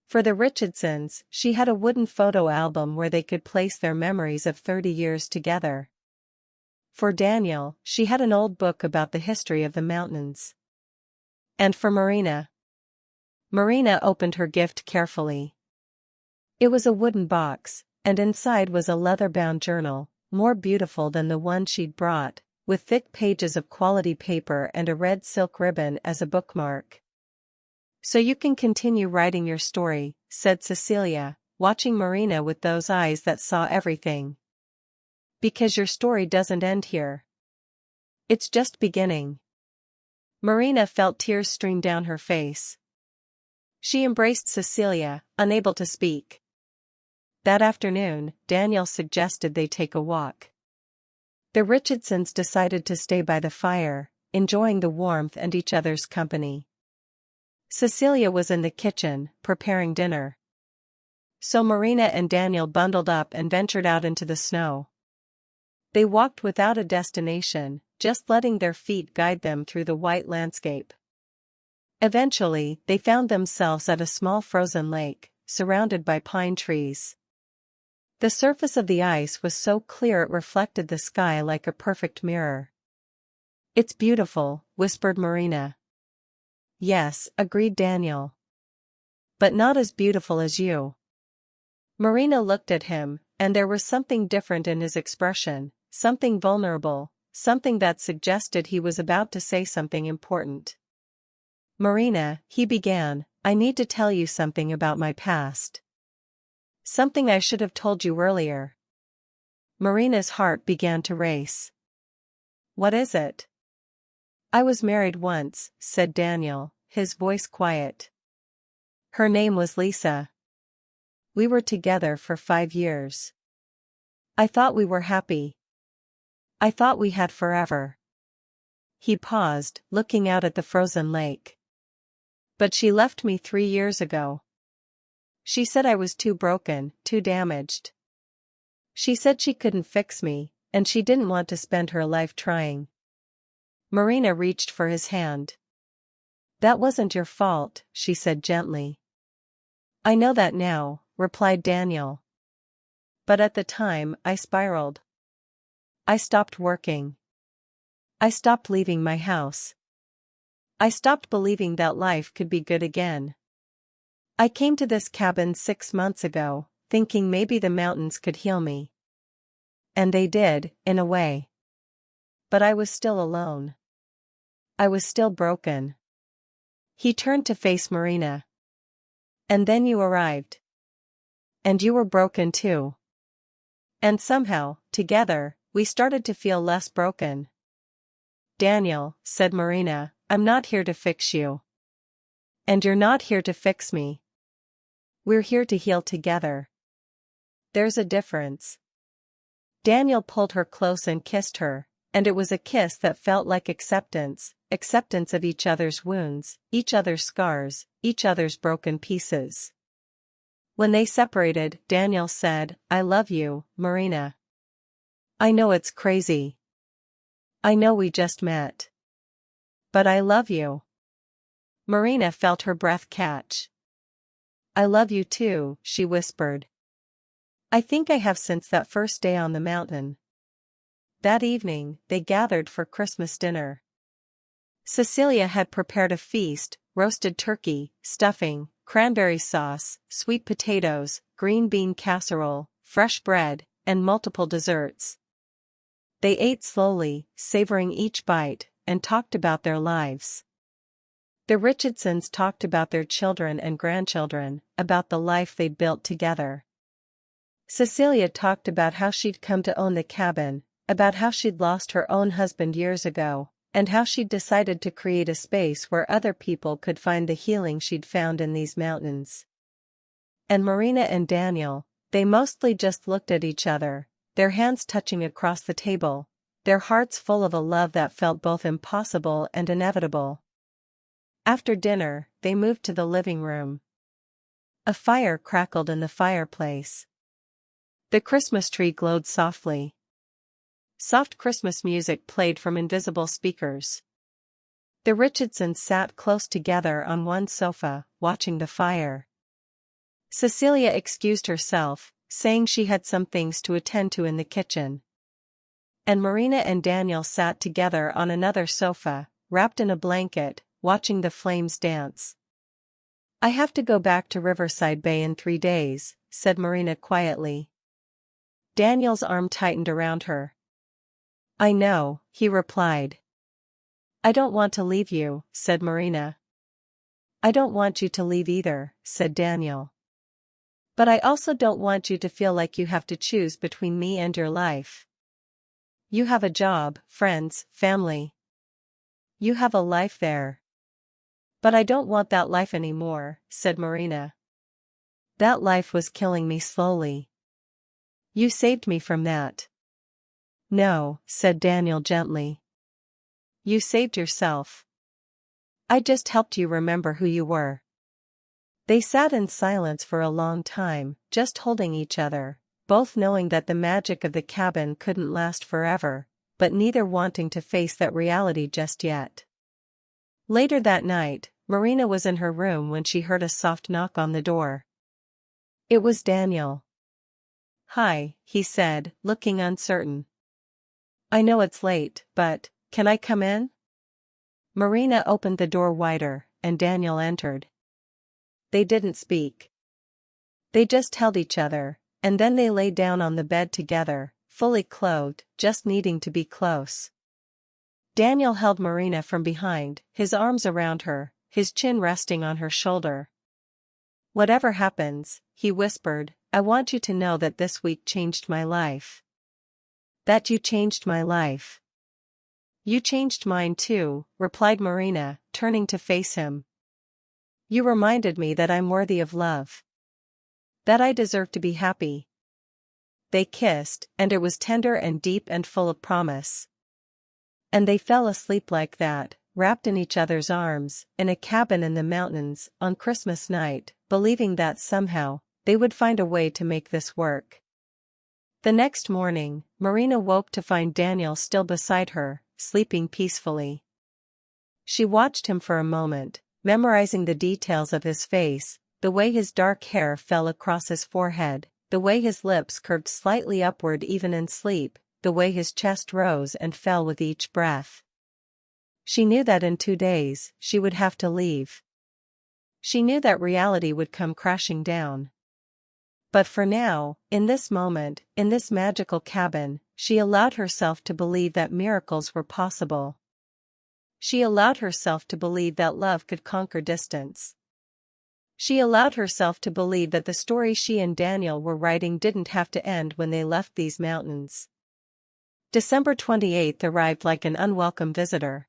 For the Richardsons, she had a wooden photo album where they could place their memories of 30 years together. For Daniel, she had an old book about the history of the mountains. And for Marina opened her gift carefully. It was a wooden box, and inside was a leather-bound journal, more beautiful than the one she'd brought, with thick pages of quality paper and a red silk ribbon as a bookmark. So you can continue writing your story, said Cecilia, watching Marina with those eyes that saw everything. Because your story doesn't end here. It's just beginning. Marina felt tears stream down her face. She embraced Cecilia, unable to speak. That afternoon, Daniel suggested they take a walk. The Richardsons decided to stay by the fire, enjoying the warmth and each other's company. Cecilia was in the kitchen, preparing dinner. So Marina and Daniel bundled up and ventured out into the snow. They walked without a destination, just letting their feet guide them through the white landscape. Eventually, they found themselves at a small frozen lake, surrounded by pine trees. The surface of the ice was so clear it reflected the sky like a perfect mirror. It's beautiful, whispered Marina. Yes, agreed Daniel. But not as beautiful as you. Marina looked at him, and there was something different in his expression, something vulnerable, something that suggested he was about to say something important. Marina, he began, I need to tell you something about my past. Something I should have told you earlier. Marina's heart began to race. What is it? I was married once, said Daniel, his voice quiet. Her name was Lisa. We were together for 5 years. I thought we were happy. I thought we had forever. He paused, looking out at the frozen lake. But she left me 3 years ago. She said I was too broken, too damaged. She said she couldn't fix me, and she didn't want to spend her life trying. Marina reached for his hand. That wasn't your fault, she said gently. I know that now, replied Daniel. But at the time, I spiraled. I stopped working. I stopped leaving my house. I stopped believing that life could be good again. I came to this cabin 6 months ago, thinking maybe the mountains could heal me. And they did, in a way. But I was still alone. I was still broken. He turned to face Marina. And then you arrived. And you were broken too. And somehow, together, we started to feel less broken. "Daniel," said Marina, "I'm not here to fix you. And you're not here to fix me. We're here to heal together. There's a difference." Daniel pulled her close and kissed her, and it was a kiss that felt like acceptance of each other's wounds, each other's scars, each other's broken pieces. When they separated, Daniel said, "I love you, Marina. I know it's crazy. I know we just met. But I love you." Marina felt her breath catch. "I love you too," she whispered. "I think I have since that first day on the mountain." That evening, they gathered for Christmas dinner. Cecilia had prepared a feast: roasted turkey, stuffing, cranberry sauce, sweet potatoes, green bean casserole, fresh bread, and multiple desserts. They ate slowly, savoring each bite, and talked about their lives. The Richardsons talked about their children and grandchildren, about the life they'd built together. Cecilia talked about how she'd come to own the cabin, about how she'd lost her own husband years ago, and how she'd decided to create a space where other people could find the healing she'd found in these mountains. And Marina and Daniel, they mostly just looked at each other, their hands touching across the table, their hearts full of a love that felt both impossible and inevitable. After dinner, they moved to the living room. A fire crackled in the fireplace. The Christmas tree glowed softly. Soft Christmas music played from invisible speakers. The Richardsons sat close together on one sofa, watching the fire. Cecilia excused herself, saying she had some things to attend to in the kitchen. And Marina and Daniel sat together on another sofa, wrapped in a blanket, watching the flames dance. "I have to go back to Riverside Bay in 3 days," said Marina quietly. Daniel's arm tightened around her. "I know," he replied. "I don't want to leave you," said Marina. "I don't want you to leave either," said Daniel. "But I also don't want you to feel like you have to choose between me and your life. You have a job, friends, family. You have a life there." "But I don't want that life anymore," said Marina. "That life was killing me slowly. You saved me from that." "No," said Daniel gently. "You saved yourself. I just helped you remember who you were." They sat in silence for a long time, just holding each other, both knowing that the magic of the cabin couldn't last forever, but neither wanting to face that reality just yet. Later that night, Marina was in her room when she heard a soft knock on the door. It was Daniel. "Hi," he said, looking uncertain. "I know it's late, but, can I come in?" Marina opened the door wider, and Daniel entered. They didn't speak. They just held each other, and then they lay down on the bed together, fully clothed, just needing to be close. Daniel held Marina from behind, his arms around her, his chin resting on her shoulder. "Whatever happens," he whispered, "I want you to know that this week changed my life. That you changed my life." "You changed mine too," replied Marina, turning to face him. "You reminded me that I'm worthy of love. That I deserve to be happy." They kissed, and it was tender and deep and full of promise. And they fell asleep like that, wrapped in each other's arms, in a cabin in the mountains, on Christmas night, believing that somehow, they would find a way to make this work. The next morning, Marina woke to find Daniel still beside her, sleeping peacefully. She watched him for a moment, memorizing the details of his face, the way his dark hair fell across his forehead, the way his lips curved slightly upward even in sleep, the way his chest rose and fell with each breath. She knew that in 2 days, she would have to leave. She knew that reality would come crashing down. But for now, in this moment, in this magical cabin, she allowed herself to believe that miracles were possible. She allowed herself to believe that love could conquer distance. She allowed herself to believe that the story she and Daniel were writing didn't have to end when they left these mountains. December 28th arrived like an unwelcome visitor.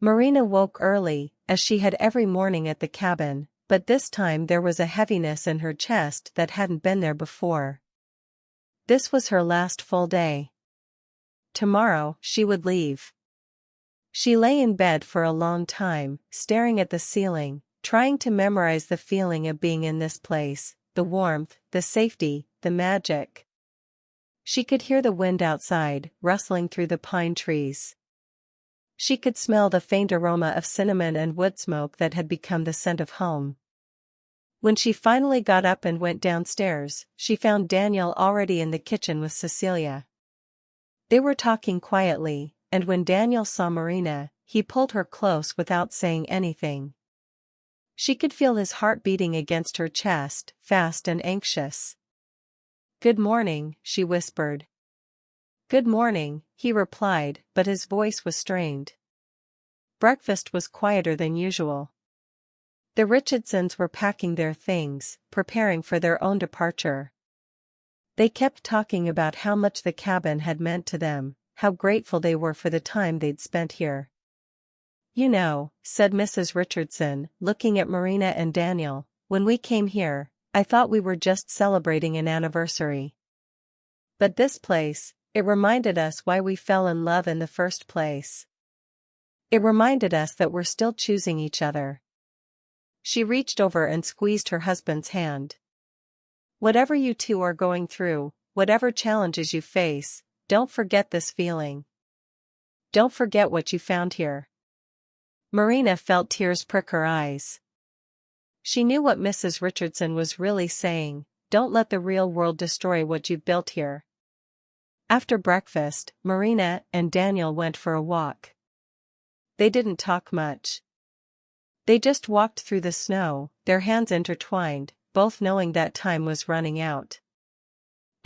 Marina woke early, as she had every morning at the cabin, but this time there was a heaviness in her chest that hadn't been there before. This was her last full day. Tomorrow, she would leave. She lay in bed for a long time, staring at the ceiling, trying to memorize the feeling of being in this place, the warmth, the safety, the magic. She could hear the wind outside, rustling through the pine trees. She could smell the faint aroma of cinnamon and wood smoke that had become the scent of home. When she finally got up and went downstairs, she found Daniel already in the kitchen with Cecilia. They were talking quietly, and when Daniel saw Marina, he pulled her close without saying anything. She could feel his heart beating against her chest, fast and anxious. "Good morning," she whispered. "Good morning," he replied, but his voice was strained. Breakfast was quieter than usual. The Richardsons were packing their things, preparing for their own departure. They kept talking about how much the cabin had meant to them, how grateful they were for the time they'd spent here. "You know," said Mrs. Richardson, looking at Marina and Daniel, "when we came here, I thought we were just celebrating an anniversary. But this place, it reminded us why we fell in love in the first place. It reminded us that we're still choosing each other." She reached over and squeezed her husband's hand. "Whatever you two are going through, whatever challenges you face, don't forget this feeling. Don't forget what you found here." Marina felt tears prick her eyes. She knew what Mrs. Richardson was really saying: don't let the real world destroy what you've built here. After breakfast, Marina and Daniel went for a walk. They didn't talk much. They just walked through the snow, their hands intertwined, both knowing that time was running out.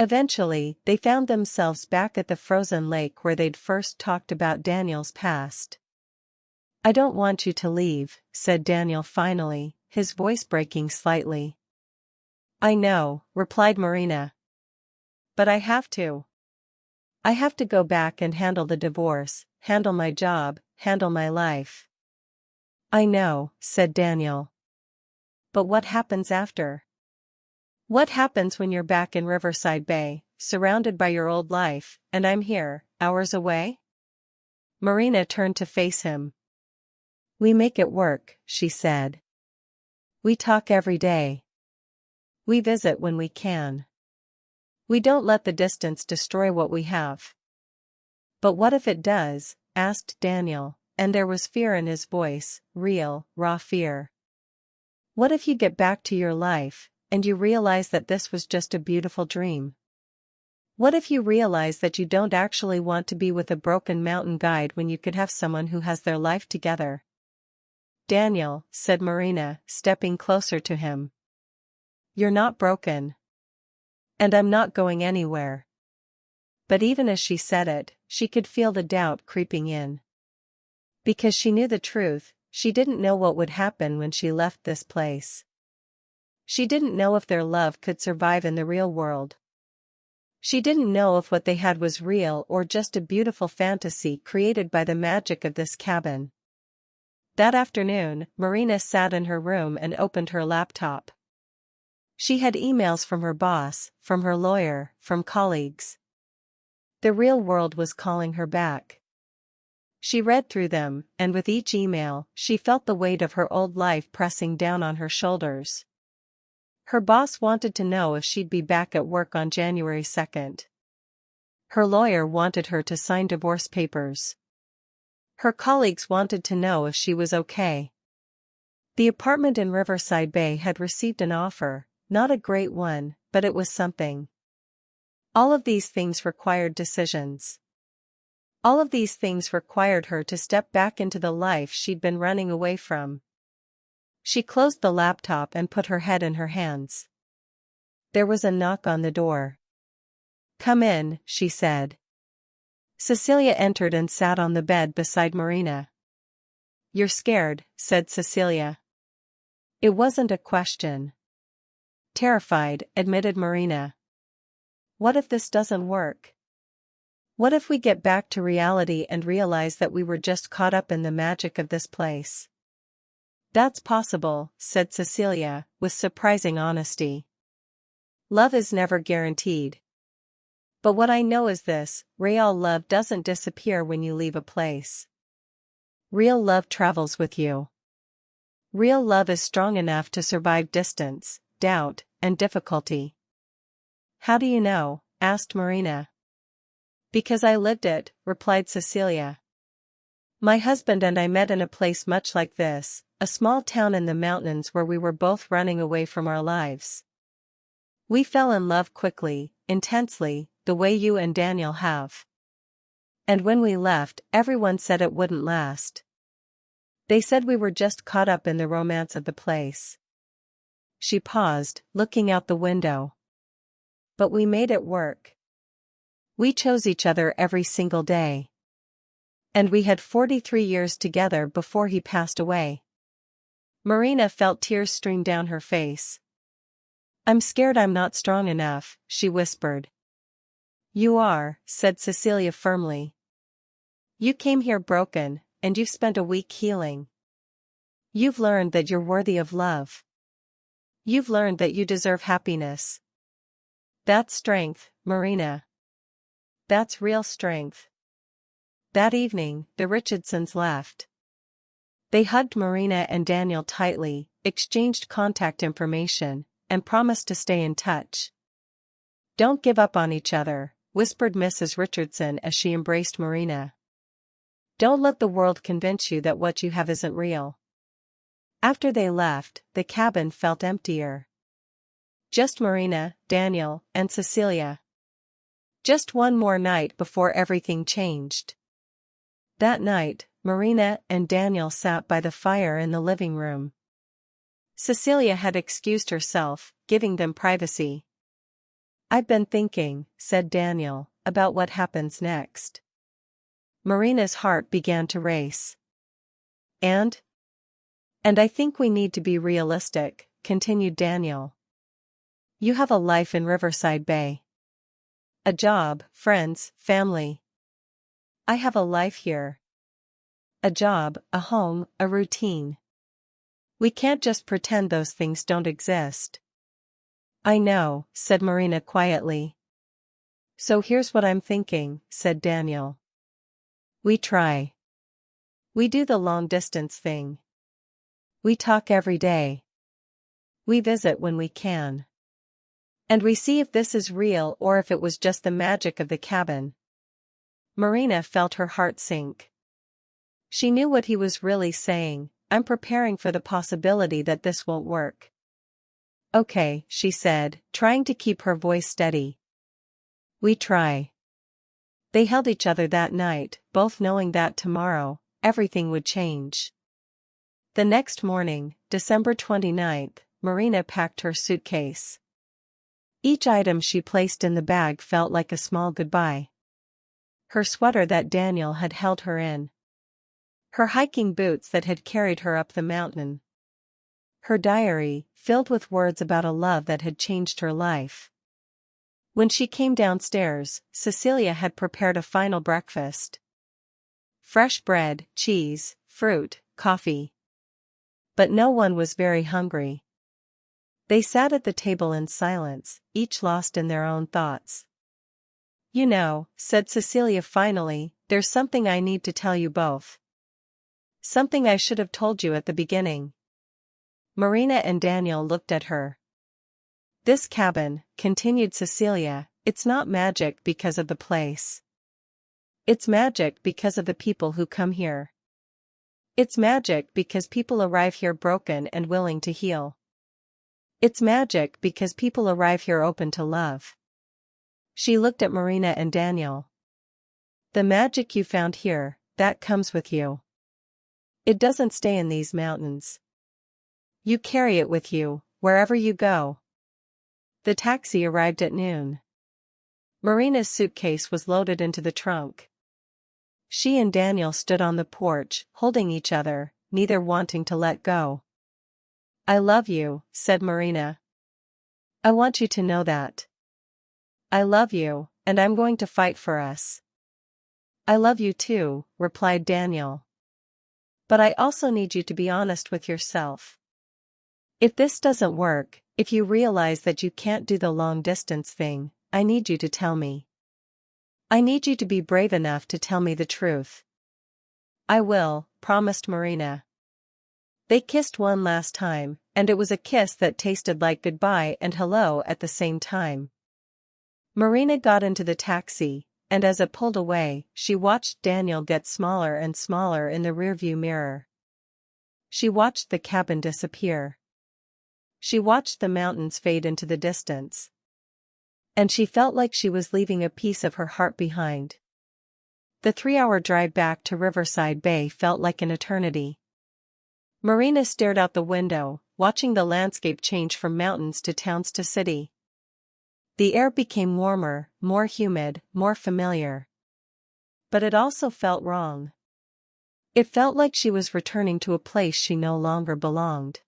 Eventually, they found themselves back at the frozen lake where they'd first talked about Daniel's past. "I don't want you to leave," said Daniel finally, his voice breaking slightly. "I know," replied Marina. "But I have to. I have to go back and handle the divorce, handle my job, handle my life." "I know," said Daniel. "But what happens after? What happens when you're back in Riverside Bay, surrounded by your old life, and I'm here, hours away?" Marina turned to face him. "We make it work," she said. "We talk every day. We visit when we can. We don't let the distance destroy what we have." "But what if it does?" asked Daniel, and there was fear in his voice, real, raw fear. "What if you get back to your life, and you realize that this was just a beautiful dream? What if you realize that you don't actually want to be with a broken mountain guide when you could have someone who has their life together?" "Daniel," said Marina, stepping closer to him. "You're not broken. And I'm not going anywhere." But even as she said it, she could feel the doubt creeping in. Because she knew the truth, she didn't know what would happen when she left this place. She didn't know if their love could survive in the real world. She didn't know if what they had was real or just a beautiful fantasy created by the magic of this cabin. That afternoon, Marina sat in her room and opened her laptop. She had emails from her boss, from her lawyer, from colleagues. The real world was calling her back. She read through them, and with each email, she felt the weight of her old life pressing down on her shoulders. Her boss wanted to know if she'd be back at work on January 2nd. Her lawyer wanted her to sign divorce papers. Her colleagues wanted to know if she was okay. The apartment in Riverside Bay had received an offer, not a great one, but it was something. All of these things required decisions. All of these things required her to step back into the life she'd been running away from. She closed the laptop and put her head in her hands. There was a knock on the door. "Come in," she said. Cecilia entered and sat on the bed beside Marina. "You're scared," said Cecilia. It wasn't a question. "Terrified," admitted Marina. "What if this doesn't work?" What if we get back to reality and realize that we were just caught up in the magic of this place? That's possible, said Cecilia, with surprising honesty. Love is never guaranteed. But what I know is this: real love doesn't disappear when you leave a place. Real love travels with you. Real love is strong enough to survive distance, doubt, and difficulty. How do you know? Asked Marina. Because I lived it, replied Cecilia. My husband and I met in a place much like this, a small town in the mountains where we were both running away from our lives. We fell in love quickly, intensely, the way you and Daniel have. And when we left, everyone said it wouldn't last. They said we were just caught up in the romance of the place. She paused, looking out the window. But we made it work. We chose each other every single day. And we had 43 years together before he passed away. Marina felt tears stream down her face. I'm scared I'm not strong enough, she whispered. You are, said Cecilia firmly. You came here broken, and you've spent a week healing. You've learned that you're worthy of love. You've learned that you deserve happiness. That's strength, Marina. That's real strength. That evening, the Richardsons left. They hugged Marina and Daniel tightly, exchanged contact information, and promised to stay in touch. Don't give up on each other, whispered Mrs. Richardson as she embraced Marina. Don't let the world convince you that what you have isn't real. After they left, the cabin felt emptier. Just Marina, Daniel, and Cecilia. Just one more night before everything changed. That night, Marina and Daniel sat by the fire in the living room. Cecilia had excused herself, giving them privacy. I've been thinking, said Daniel, about what happens next. Marina's heart began to race. And I think we need to be realistic, continued Daniel. You have a life in Riverside Bay. A job, friends, family. I have a life here. A job, a home, a routine. We can't just pretend those things don't exist. I know, said Marina quietly. So here's what I'm thinking, said Daniel. We try. We do the long-distance thing. We talk every day. We visit when we can. And we see if this is real or if it was just the magic of the cabin. Marina felt her heart sink. She knew what he was really saying. I'm preparing for the possibility that this won't work. Okay, she said, trying to keep her voice steady. We try. They held each other that night, both knowing that tomorrow, everything would change. The next morning, December 29th, Marina packed her suitcase. Each item she placed in the bag felt like a small goodbye. Her sweater that Daniel had held her in. Her hiking boots that had carried her up the mountain. Her diary, filled with words about a love that had changed her life. When she came downstairs, Cecilia had prepared a final breakfast. Fresh bread, cheese, fruit, coffee. But no one was very hungry. They sat at the table in silence, each lost in their own thoughts. You know, said Cecilia finally, there's something I need to tell you both. Something I should have told you at the beginning. Marina and Daniel looked at her. This cabin, continued Cecilia, it's not magic because of the place. It's magic because of the people who come here. It's magic because people arrive here broken and willing to heal. It's magic because people arrive here open to love. She looked at Marina and Daniel. The magic you found here, that comes with you. It doesn't stay in these mountains. You carry it with you, wherever you go. The taxi arrived at noon. Marina's suitcase was loaded into the trunk. She and Daniel stood on the porch, holding each other, neither wanting to let go. I love you, said Marina. I want you to know that. I love you, and I'm going to fight for us. I love you too, replied Daniel. But I also need you to be honest with yourself. If this doesn't work, if you realize that you can't do the long-distance thing, I need you to tell me. I need you to be brave enough to tell me the truth. I will, promised Marina. They kissed one last time, and it was a kiss that tasted like goodbye and hello at the same time. Marina got into the taxi, and as it pulled away, she watched Daniel get smaller and smaller in the rearview mirror. She watched the cabin disappear. She watched the mountains fade into the distance. And she felt like she was leaving a piece of her heart behind. The 3-hour drive back to Riverside Bay felt like an eternity. Marina stared out the window, watching the landscape change from mountains to towns to city. The air became warmer, more humid, more familiar. But it also felt wrong. It felt like she was returning to a place she no longer belonged.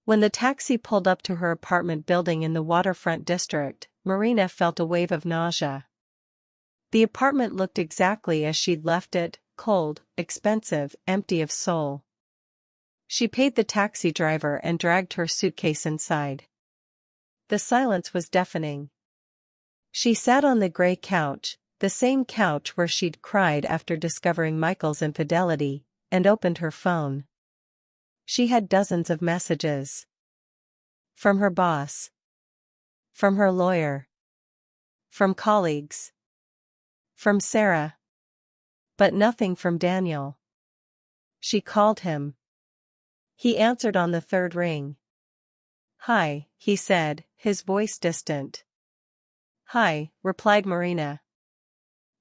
When the taxi pulled up to her apartment building in the waterfront district, Marina felt a wave of nausea. The apartment looked exactly as she'd left it, cold, expensive, empty of soul. She paid the taxi driver and dragged her suitcase inside. The silence was deafening. She sat on the gray couch, the same couch where she'd cried after discovering Michael's infidelity, and opened her phone. She had dozens of messages. From her boss. From her lawyer. From colleagues. From Sarah. But nothing from Daniel. She called him. He answered on the third ring. "Hi," he said, his voice distant. "Hi," replied Marina.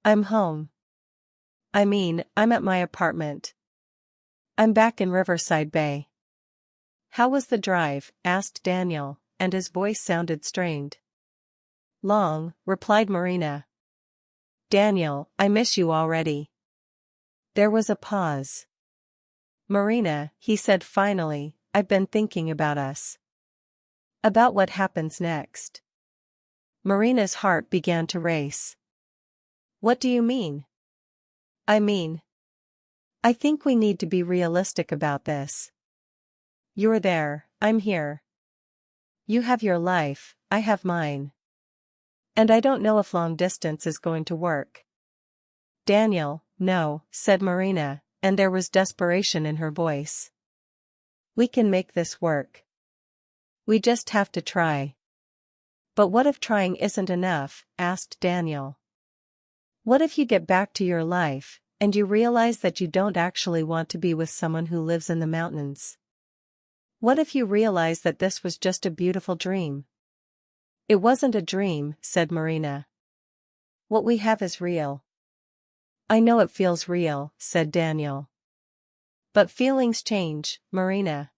"I'm home. I'm at my apartment. I'm back in Riverside Bay." "How was the drive?" asked Daniel, and his voice sounded strained. "Long," replied Marina. "Daniel, I miss you already." There was a pause. "Marina," he said finally, "I've been thinking about us. About what happens next." Marina's heart began to race. "What do you mean?" I think we need to be realistic about this. You're there, I'm here. You have your life, I have mine. And I don't know if long distance is going to work." "Daniel, no," said Marina, and there was desperation in her voice. "We can make this work. We just have to try." "But what if trying isn't enough?" asked Daniel. "What if you get back to your life, and you realize that you don't actually want to be with someone who lives in the mountains? What if you realize that this was just a beautiful dream?" "It wasn't a dream," said Marina. "What we have is real." "I know it feels real," said Daniel. "But feelings change, Marina.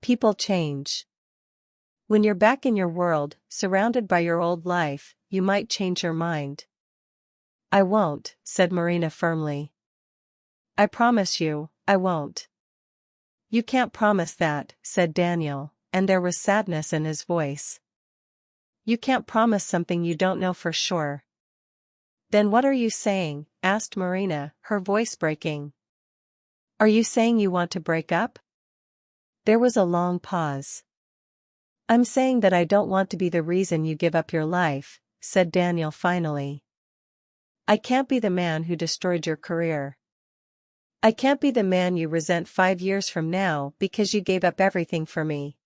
People change. When you're back in your world, surrounded by your old life, you might change your mind." "I won't," said Marina firmly. "I promise you, I won't." "You can't promise that," said Daniel, and there was sadness in his voice. "You can't promise something you don't know for sure." "Then what are you saying?" asked Marina, her voice breaking. "Are you saying you want to break up?" There was a long pause. "I'm saying that I don't want to be the reason you give up your life," said Daniel finally. "I can't be the man who destroyed your career. I can't be the man you resent 5 years from now because you gave up everything for me."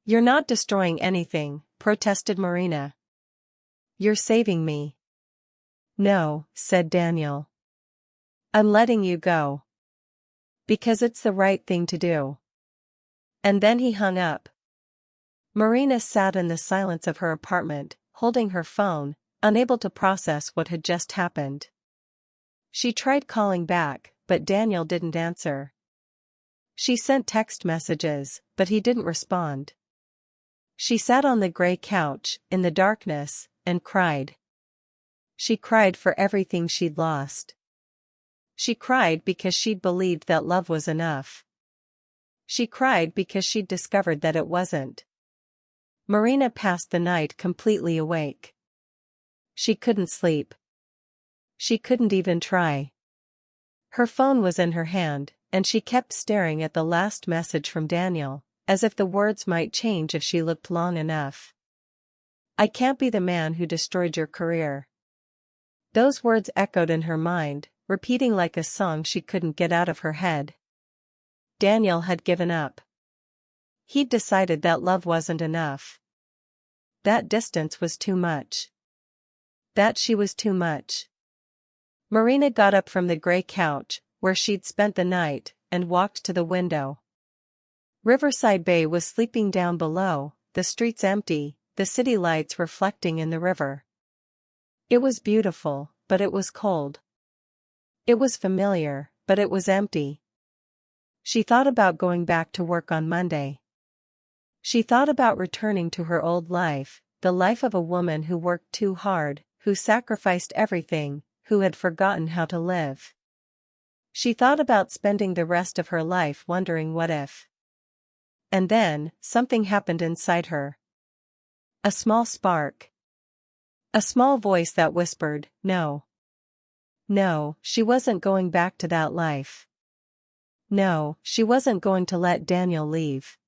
"You're not destroying anything," protested Marina. "You're saving me." "No," said Daniel. "I'm letting you go. Because it's the right thing to do." And then he hung up. Marina sat in the silence of her apartment, holding her phone, unable to process what had just happened. She tried calling back, but Daniel didn't answer. She sent text messages, but he didn't respond. She sat on the gray couch, in the darkness, and cried. She cried for everything she'd lost. She cried because she'd believed that love was enough. She cried because she'd discovered that it wasn't. Marina passed the night completely awake. She couldn't sleep. She couldn't even try. Her phone was in her hand, and she kept staring at the last message from Daniel, as if the words might change if she looked long enough. "I can't be the man who destroyed your career." Those words echoed in her mind, repeating like a song she couldn't get out of her head. Daniel had given up. He'd decided that love wasn't enough. That distance was too much. That she was too much. Marina got up from the gray couch, where she'd spent the night, and walked to the window. Riverside Bay was sleeping down below, the streets empty, the city lights reflecting in the river. It was beautiful, but it was cold. It was familiar, but it was empty. She thought about going back to work on Monday. She thought about returning to her old life, the life of a woman who worked too hard, who sacrificed everything, who had forgotten how to live. She thought about spending the rest of her life wondering what if. And then, something happened inside her. A small spark. A small voice that whispered, no. No, she wasn't going back to that life. No, she wasn't going to let Daniel leave.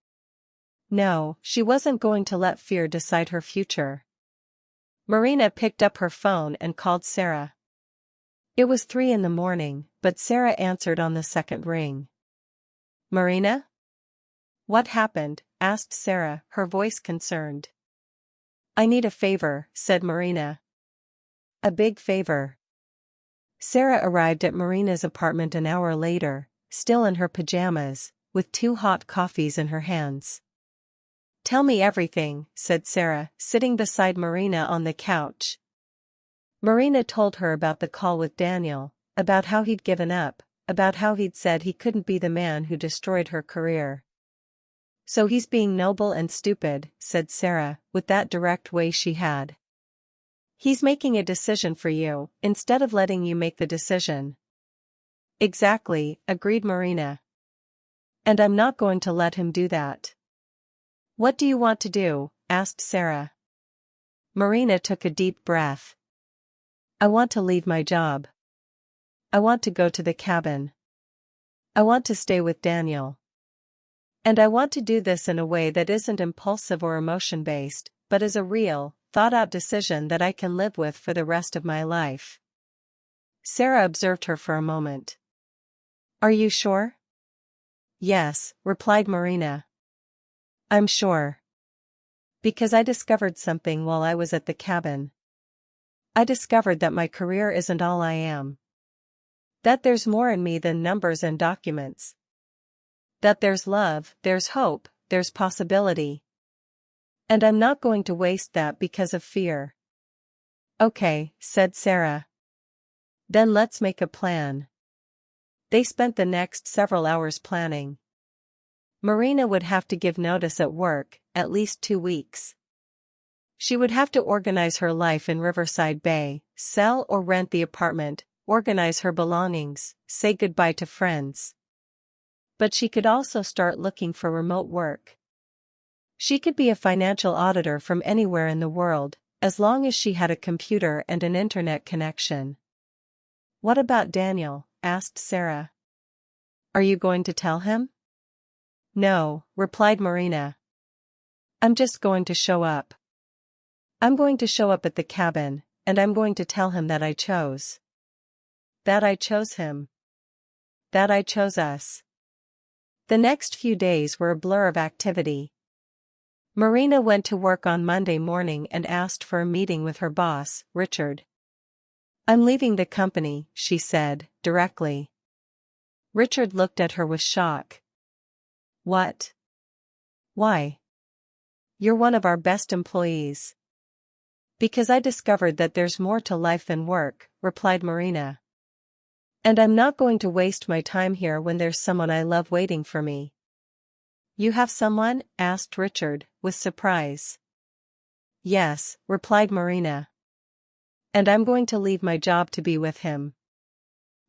No, she wasn't going to let fear decide her future. Marina picked up her phone and called Sarah. It was 3 a.m, but Sarah answered on the second ring. "Marina?" "What happened?" asked Sarah, her voice concerned. "I need a favor," said Marina. "A big favor." Sarah arrived at Marina's apartment an hour later, still in her pajamas, with 2 hot coffees in her hands. "Tell me everything," said Sarah, sitting beside Marina on the couch. Marina told her about the call with Daniel, about how he'd given up, about how he'd said he couldn't be the man who destroyed her career. "So he's being noble and stupid," said Sarah, with that direct way she had. "He's making a decision for you, instead of letting you make the decision." "Exactly," agreed Marina. "And I'm not going to let him do that." "What do you want to do?" asked Sarah. Marina took a deep breath. "I want to leave my job. I want to go to the cabin. I want to stay with Daniel. And I want to do this in a way that isn't impulsive or emotion-based, but is a real, thought-out decision that I can live with for the rest of my life." Sarah observed her for a moment. "Are you sure?" "Yes," replied Marina. "I'm sure. Because I discovered something while I was at the cabin. I discovered that my career isn't all I am. That there's more in me than numbers and documents. That there's love, there's hope, there's possibility. And I'm not going to waste that because of fear." "Okay," said Sarah. "Then let's make a plan." They spent the next several hours planning. Marina would have to give notice at work, at least 2 weeks. She would have to organize her life in Riverside Bay, sell or rent the apartment, organize her belongings, say goodbye to friends. But she could also start looking for remote work. She could be a financial auditor from anywhere in the world, as long as she had a computer and an internet connection. "What about Daniel?" asked Sarah. "Are you going to tell him?" "No," replied Marina. "I'm just going to show up. I'm going to show up at the cabin, and I'm going to tell him that I chose. That I chose him. That I chose us." The next few days were a blur of activity. Marina went to work on Monday morning and asked for a meeting with her boss, Richard. "I'm leaving the company," she said, directly. Richard looked at her with shock. "What? Why? You're one of our best employees." "Because I discovered that there's more to life than work," replied Marina. "And I'm not going to waste my time here when there's someone I love waiting for me." "You have someone?" asked Richard, with surprise. "Yes," replied Marina. "And I'm going to leave my job to be with him."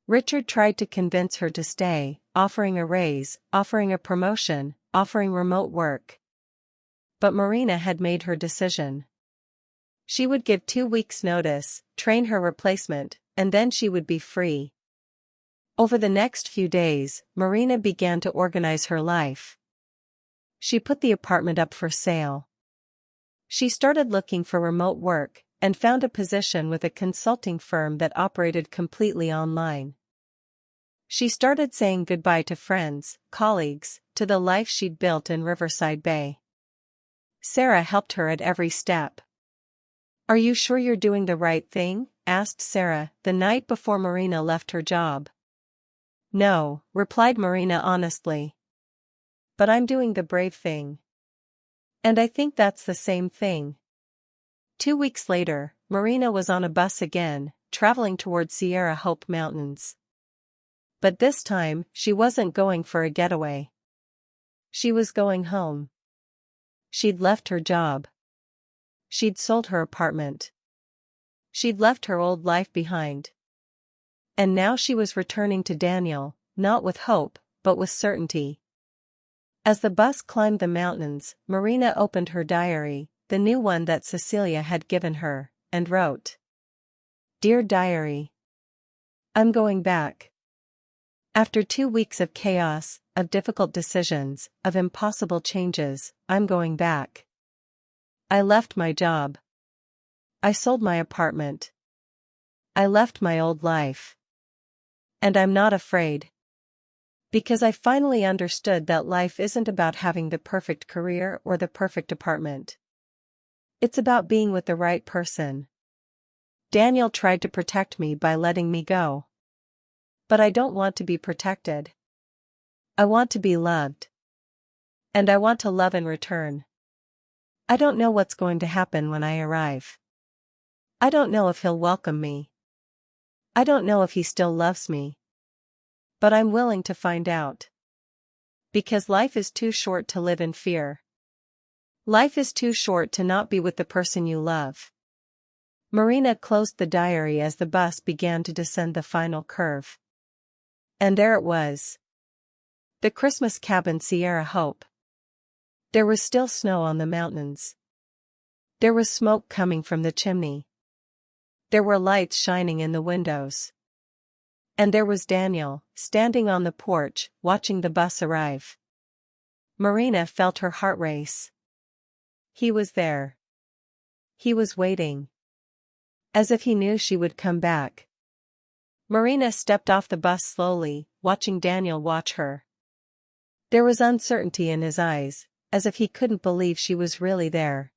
Richard tried to convince her to stay, offering a raise, offering a promotion, offering remote work. But Marina had made her decision. She would give 2 weeks' notice, train her replacement, and then she would be free. Over the next few days, Marina began to organize her life. She put the apartment up for sale. She started looking for remote work, and found a position with a consulting firm that operated completely online. She started saying goodbye to friends, colleagues, to the life she'd built in Riverside Bay. Sarah helped her at every step. "Are you sure you're doing the right thing?" asked Sarah the night before Marina left her job. "No," replied Marina honestly. "But I'm doing the brave thing. And I think that's the same thing." 2 weeks later, Marina was on a bus again, traveling toward Sierra Hope Mountains. But this time, she wasn't going for a getaway. She was going home. She'd left her job. She'd sold her apartment. She'd left her old life behind. And now she was returning to Daniel, not with hope, but with certainty. As the bus climbed the mountains, Marina opened her diary, the new one that Cecilia had given her, and wrote, "Dear Diary, I'm going back. After 2 weeks of chaos, of difficult decisions, of impossible changes, I'm going back. I left my job. I sold my apartment. I left my old life. And I'm not afraid. Because I finally understood that life isn't about having the perfect career or the perfect apartment. It's about being with the right person. Daniel tried to protect me by letting me go. But I don't want to be protected. I want to be loved. And I want to love in return. I don't know what's going to happen when I arrive. I don't know if he'll welcome me. I don't know if he still loves me. But I'm willing to find out. Because life is too short to live in fear. Life is too short to not be with the person you love." Marina closed the diary as the bus began to descend the final curve. And there it was. The Christmas cabin Sierra Hope. There was still snow on the mountains. There was smoke coming from the chimney. There were lights shining in the windows. And there was Daniel, standing on the porch, watching the bus arrive. Marina felt her heart race. He was there. He was waiting. As if he knew she would come back. Marina stepped off the bus slowly, watching Daniel watch her. There was uncertainty in his eyes, as if he couldn't believe she was really there.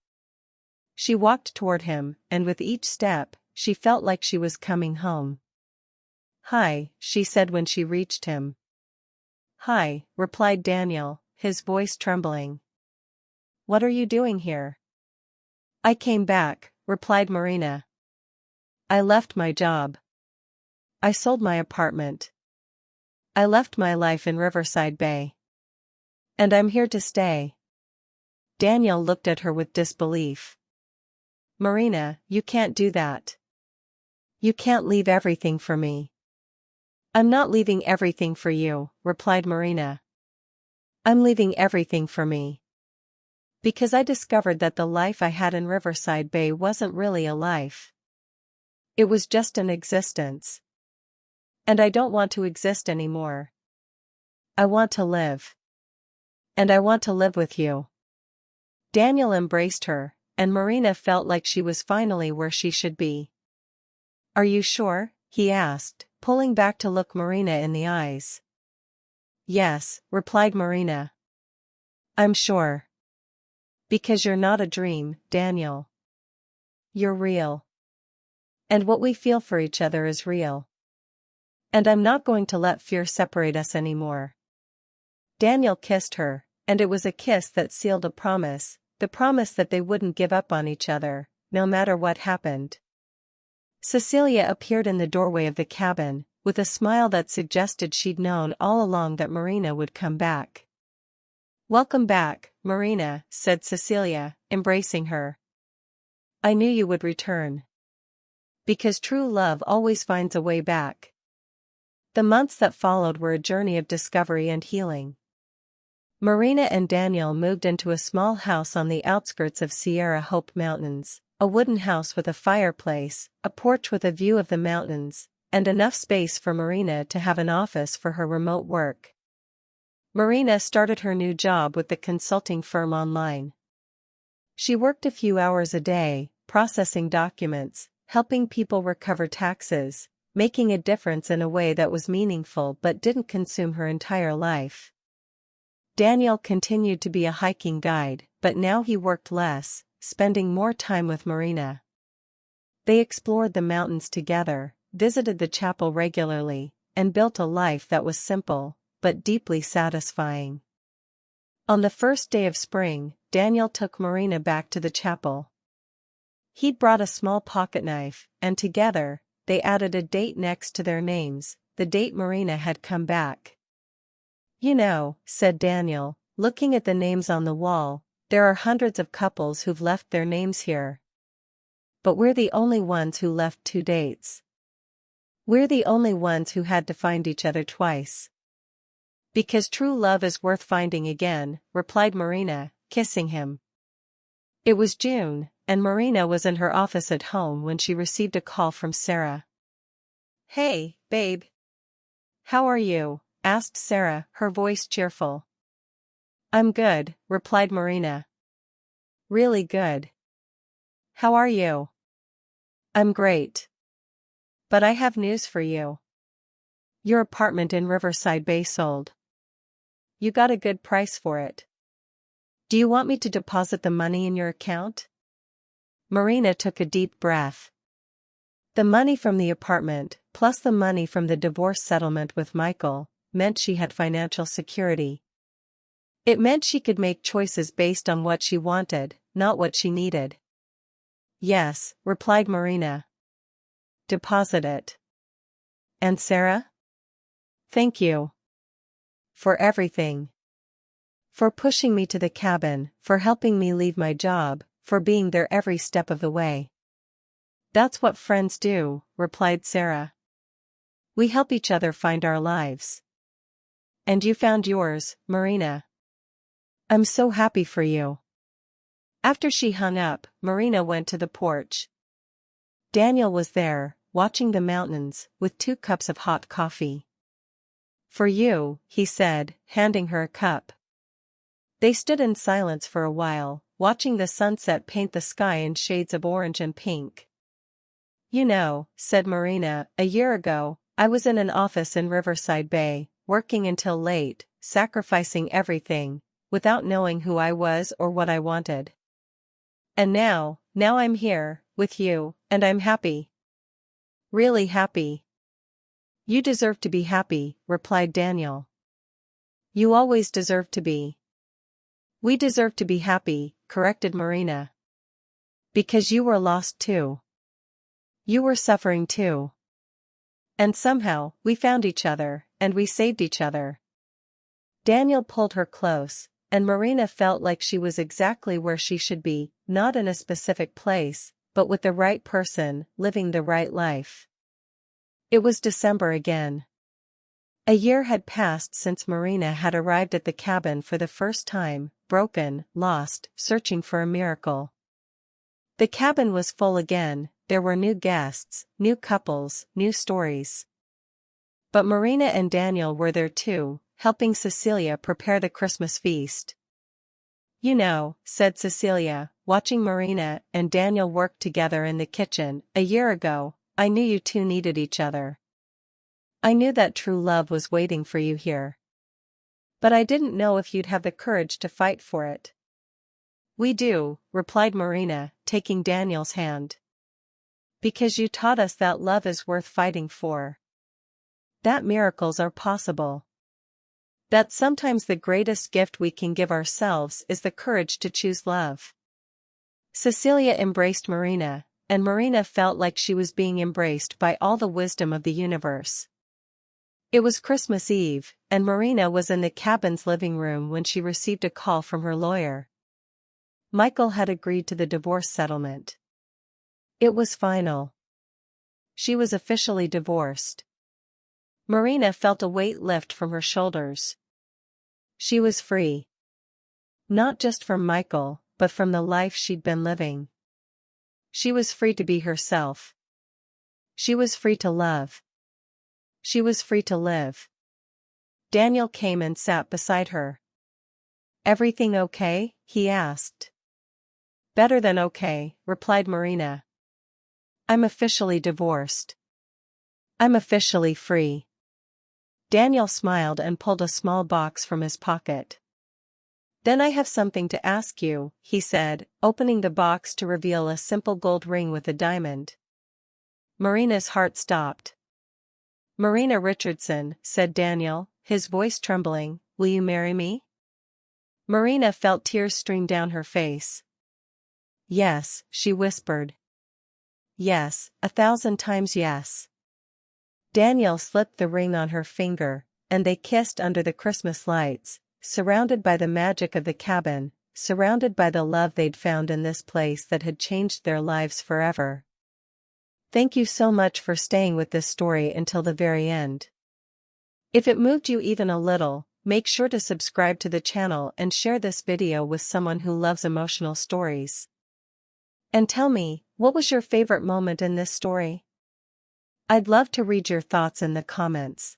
She walked toward him, and with each step, she felt like she was coming home. "Hi," she said when she reached him. "Hi," replied Daniel, his voice trembling. "What are you doing here?" "I came back," replied Marina. "I left my job. I sold my apartment. I left my life in Riverside Bay. And I'm here to stay." Daniel looked at her with disbelief. "Marina, you can't do that. You can't leave everything for me." "I'm not leaving everything for you," replied Marina. "I'm leaving everything for me. Because I discovered that the life I had in Riverside Bay wasn't really a life. It was just an existence. And I don't want to exist anymore. I want to live. And I want to live with you." Daniel embraced her, and Marina felt like she was finally where she should be. "Are you sure?" he asked, pulling back to look Marina in the eyes. "Yes," replied Marina. "I'm sure. Because you're not a dream, Daniel. You're real. And what we feel for each other is real. And I'm not going to let fear separate us anymore." Daniel kissed her, and it was a kiss that sealed a promise, the promise that they wouldn't give up on each other, no matter what happened. Cecilia appeared in the doorway of the cabin, with a smile that suggested she'd known all along that Marina would come back. "Welcome back, Marina," said Cecilia, embracing her. "I knew you would return. Because true love always finds a way back." The months that followed were a journey of discovery and healing. Marina and Daniel moved into a small house on the outskirts of Sierra Hope Mountains, a wooden house with a fireplace, a porch with a view of the mountains, and enough space for Marina to have an office for her remote work. Marina started her new job with the consulting firm online. She worked a few hours a day, processing documents, helping people recover taxes, making a difference in a way that was meaningful but didn't consume her entire life. Daniel continued to be a hiking guide, but now he worked less, spending more time with Marina. They explored the mountains together, visited the chapel regularly, and built a life that was simple, but deeply satisfying. On the first day of spring, Daniel took Marina back to the chapel. He'd brought a small pocketknife, and together, they added a date next to their names, the date Marina had come back. "You know," said Daniel, looking at the names on the wall, "there are hundreds of couples who've left their names here. But we're the only ones who left 2 dates. We're the only ones who had to find each other twice." "Because true love is worth finding again," replied Marina, kissing him. It was June, and Marina was in her office at home when she received a call from Sarah. "Hey, babe. How are you?" asked Sarah, her voice cheerful. "I'm good," replied Marina. "Really good. How are you?" "I'm great. But I have news for you. Your apartment in Riverside Bay sold. You got a good price for it. Do you want me to deposit the money in your account?" Marina took a deep breath. The money from the apartment, plus the money from the divorce settlement with Michael, meant she had financial security. It meant she could make choices based on what she wanted, not what she needed. "Yes," replied Marina. "Deposit it." "And Sarah? Thank you. For everything. For pushing me to the cabin, for helping me leave my job, for being there every step of the way." "That's what friends do," replied Sarah. "We help each other find our lives." "And you found yours, Marina. I'm so happy for you." After she hung up, Marina went to the porch. Daniel was there, watching the mountains, with 2 cups of hot coffee. "For you," he said, handing her a cup. They stood in silence for a while, watching the sunset paint the sky in shades of orange and pink. "You know," said Marina, "a year ago, I was in an office in Riverside Bay, working until late, sacrificing everything, without knowing who I was or what I wanted. And now I'm here, with you, and I'm happy. Really happy." "You deserve to be happy," replied Daniel. "You always deserve to be." "We deserve to be happy," corrected Marina. "Because you were lost too. You were suffering too. And somehow, we found each other, and we saved each other." Daniel pulled her close, and Marina felt like she was exactly where she should be, not in a specific place, but with the right person, living the right life. It was December again. A year had passed since Marina had arrived at the cabin for the first time, broken, lost, searching for a miracle. The cabin was full again, there were new guests, new couples, new stories. But Marina and Daniel were there too, helping Cecilia prepare the Christmas feast. "You know," said Cecilia, watching Marina and Daniel work together in the kitchen, "a year ago, I knew you two needed each other. I knew that true love was waiting for you here. But I didn't know if you'd have the courage to fight for it." "We do," replied Marina, taking Daniel's hand. "Because you taught us that love is worth fighting for. That miracles are possible. That sometimes the greatest gift we can give ourselves is the courage to choose love." Cecilia embraced Marina, and Marina felt like she was being embraced by all the wisdom of the universe. It was Christmas Eve, and Marina was in the cabin's living room when she received a call from her lawyer. Michael had agreed to the divorce settlement. It was final. She was officially divorced. Marina felt a weight lift from her shoulders. She was free. Not just from Michael, but from the life she'd been living. She was free to be herself. She was free to love. She was free to live. Daniel came and sat beside her. "Everything okay?" he asked. "Better than okay," replied Marina. "I'm officially divorced. I'm officially free." Daniel smiled and pulled a small box from his pocket. "Then I have something to ask you," he said, opening the box to reveal a simple gold ring with a diamond. Marina's heart stopped. "Marina Richardson," said Daniel, his voice trembling, "will you marry me?" Marina felt tears stream down her face. "Yes," she whispered. "Yes, 1,000 times yes." Daniel slipped the ring on her finger, and they kissed under the Christmas lights, surrounded by the magic of the cabin, surrounded by the love they'd found in this place that had changed their lives forever. Thank you so much for staying with this story until the very end. If it moved you even a little, make sure to subscribe to the channel and share this video with someone who loves emotional stories. And tell me, what was your favorite moment in this story? I'd love to read your thoughts in the comments.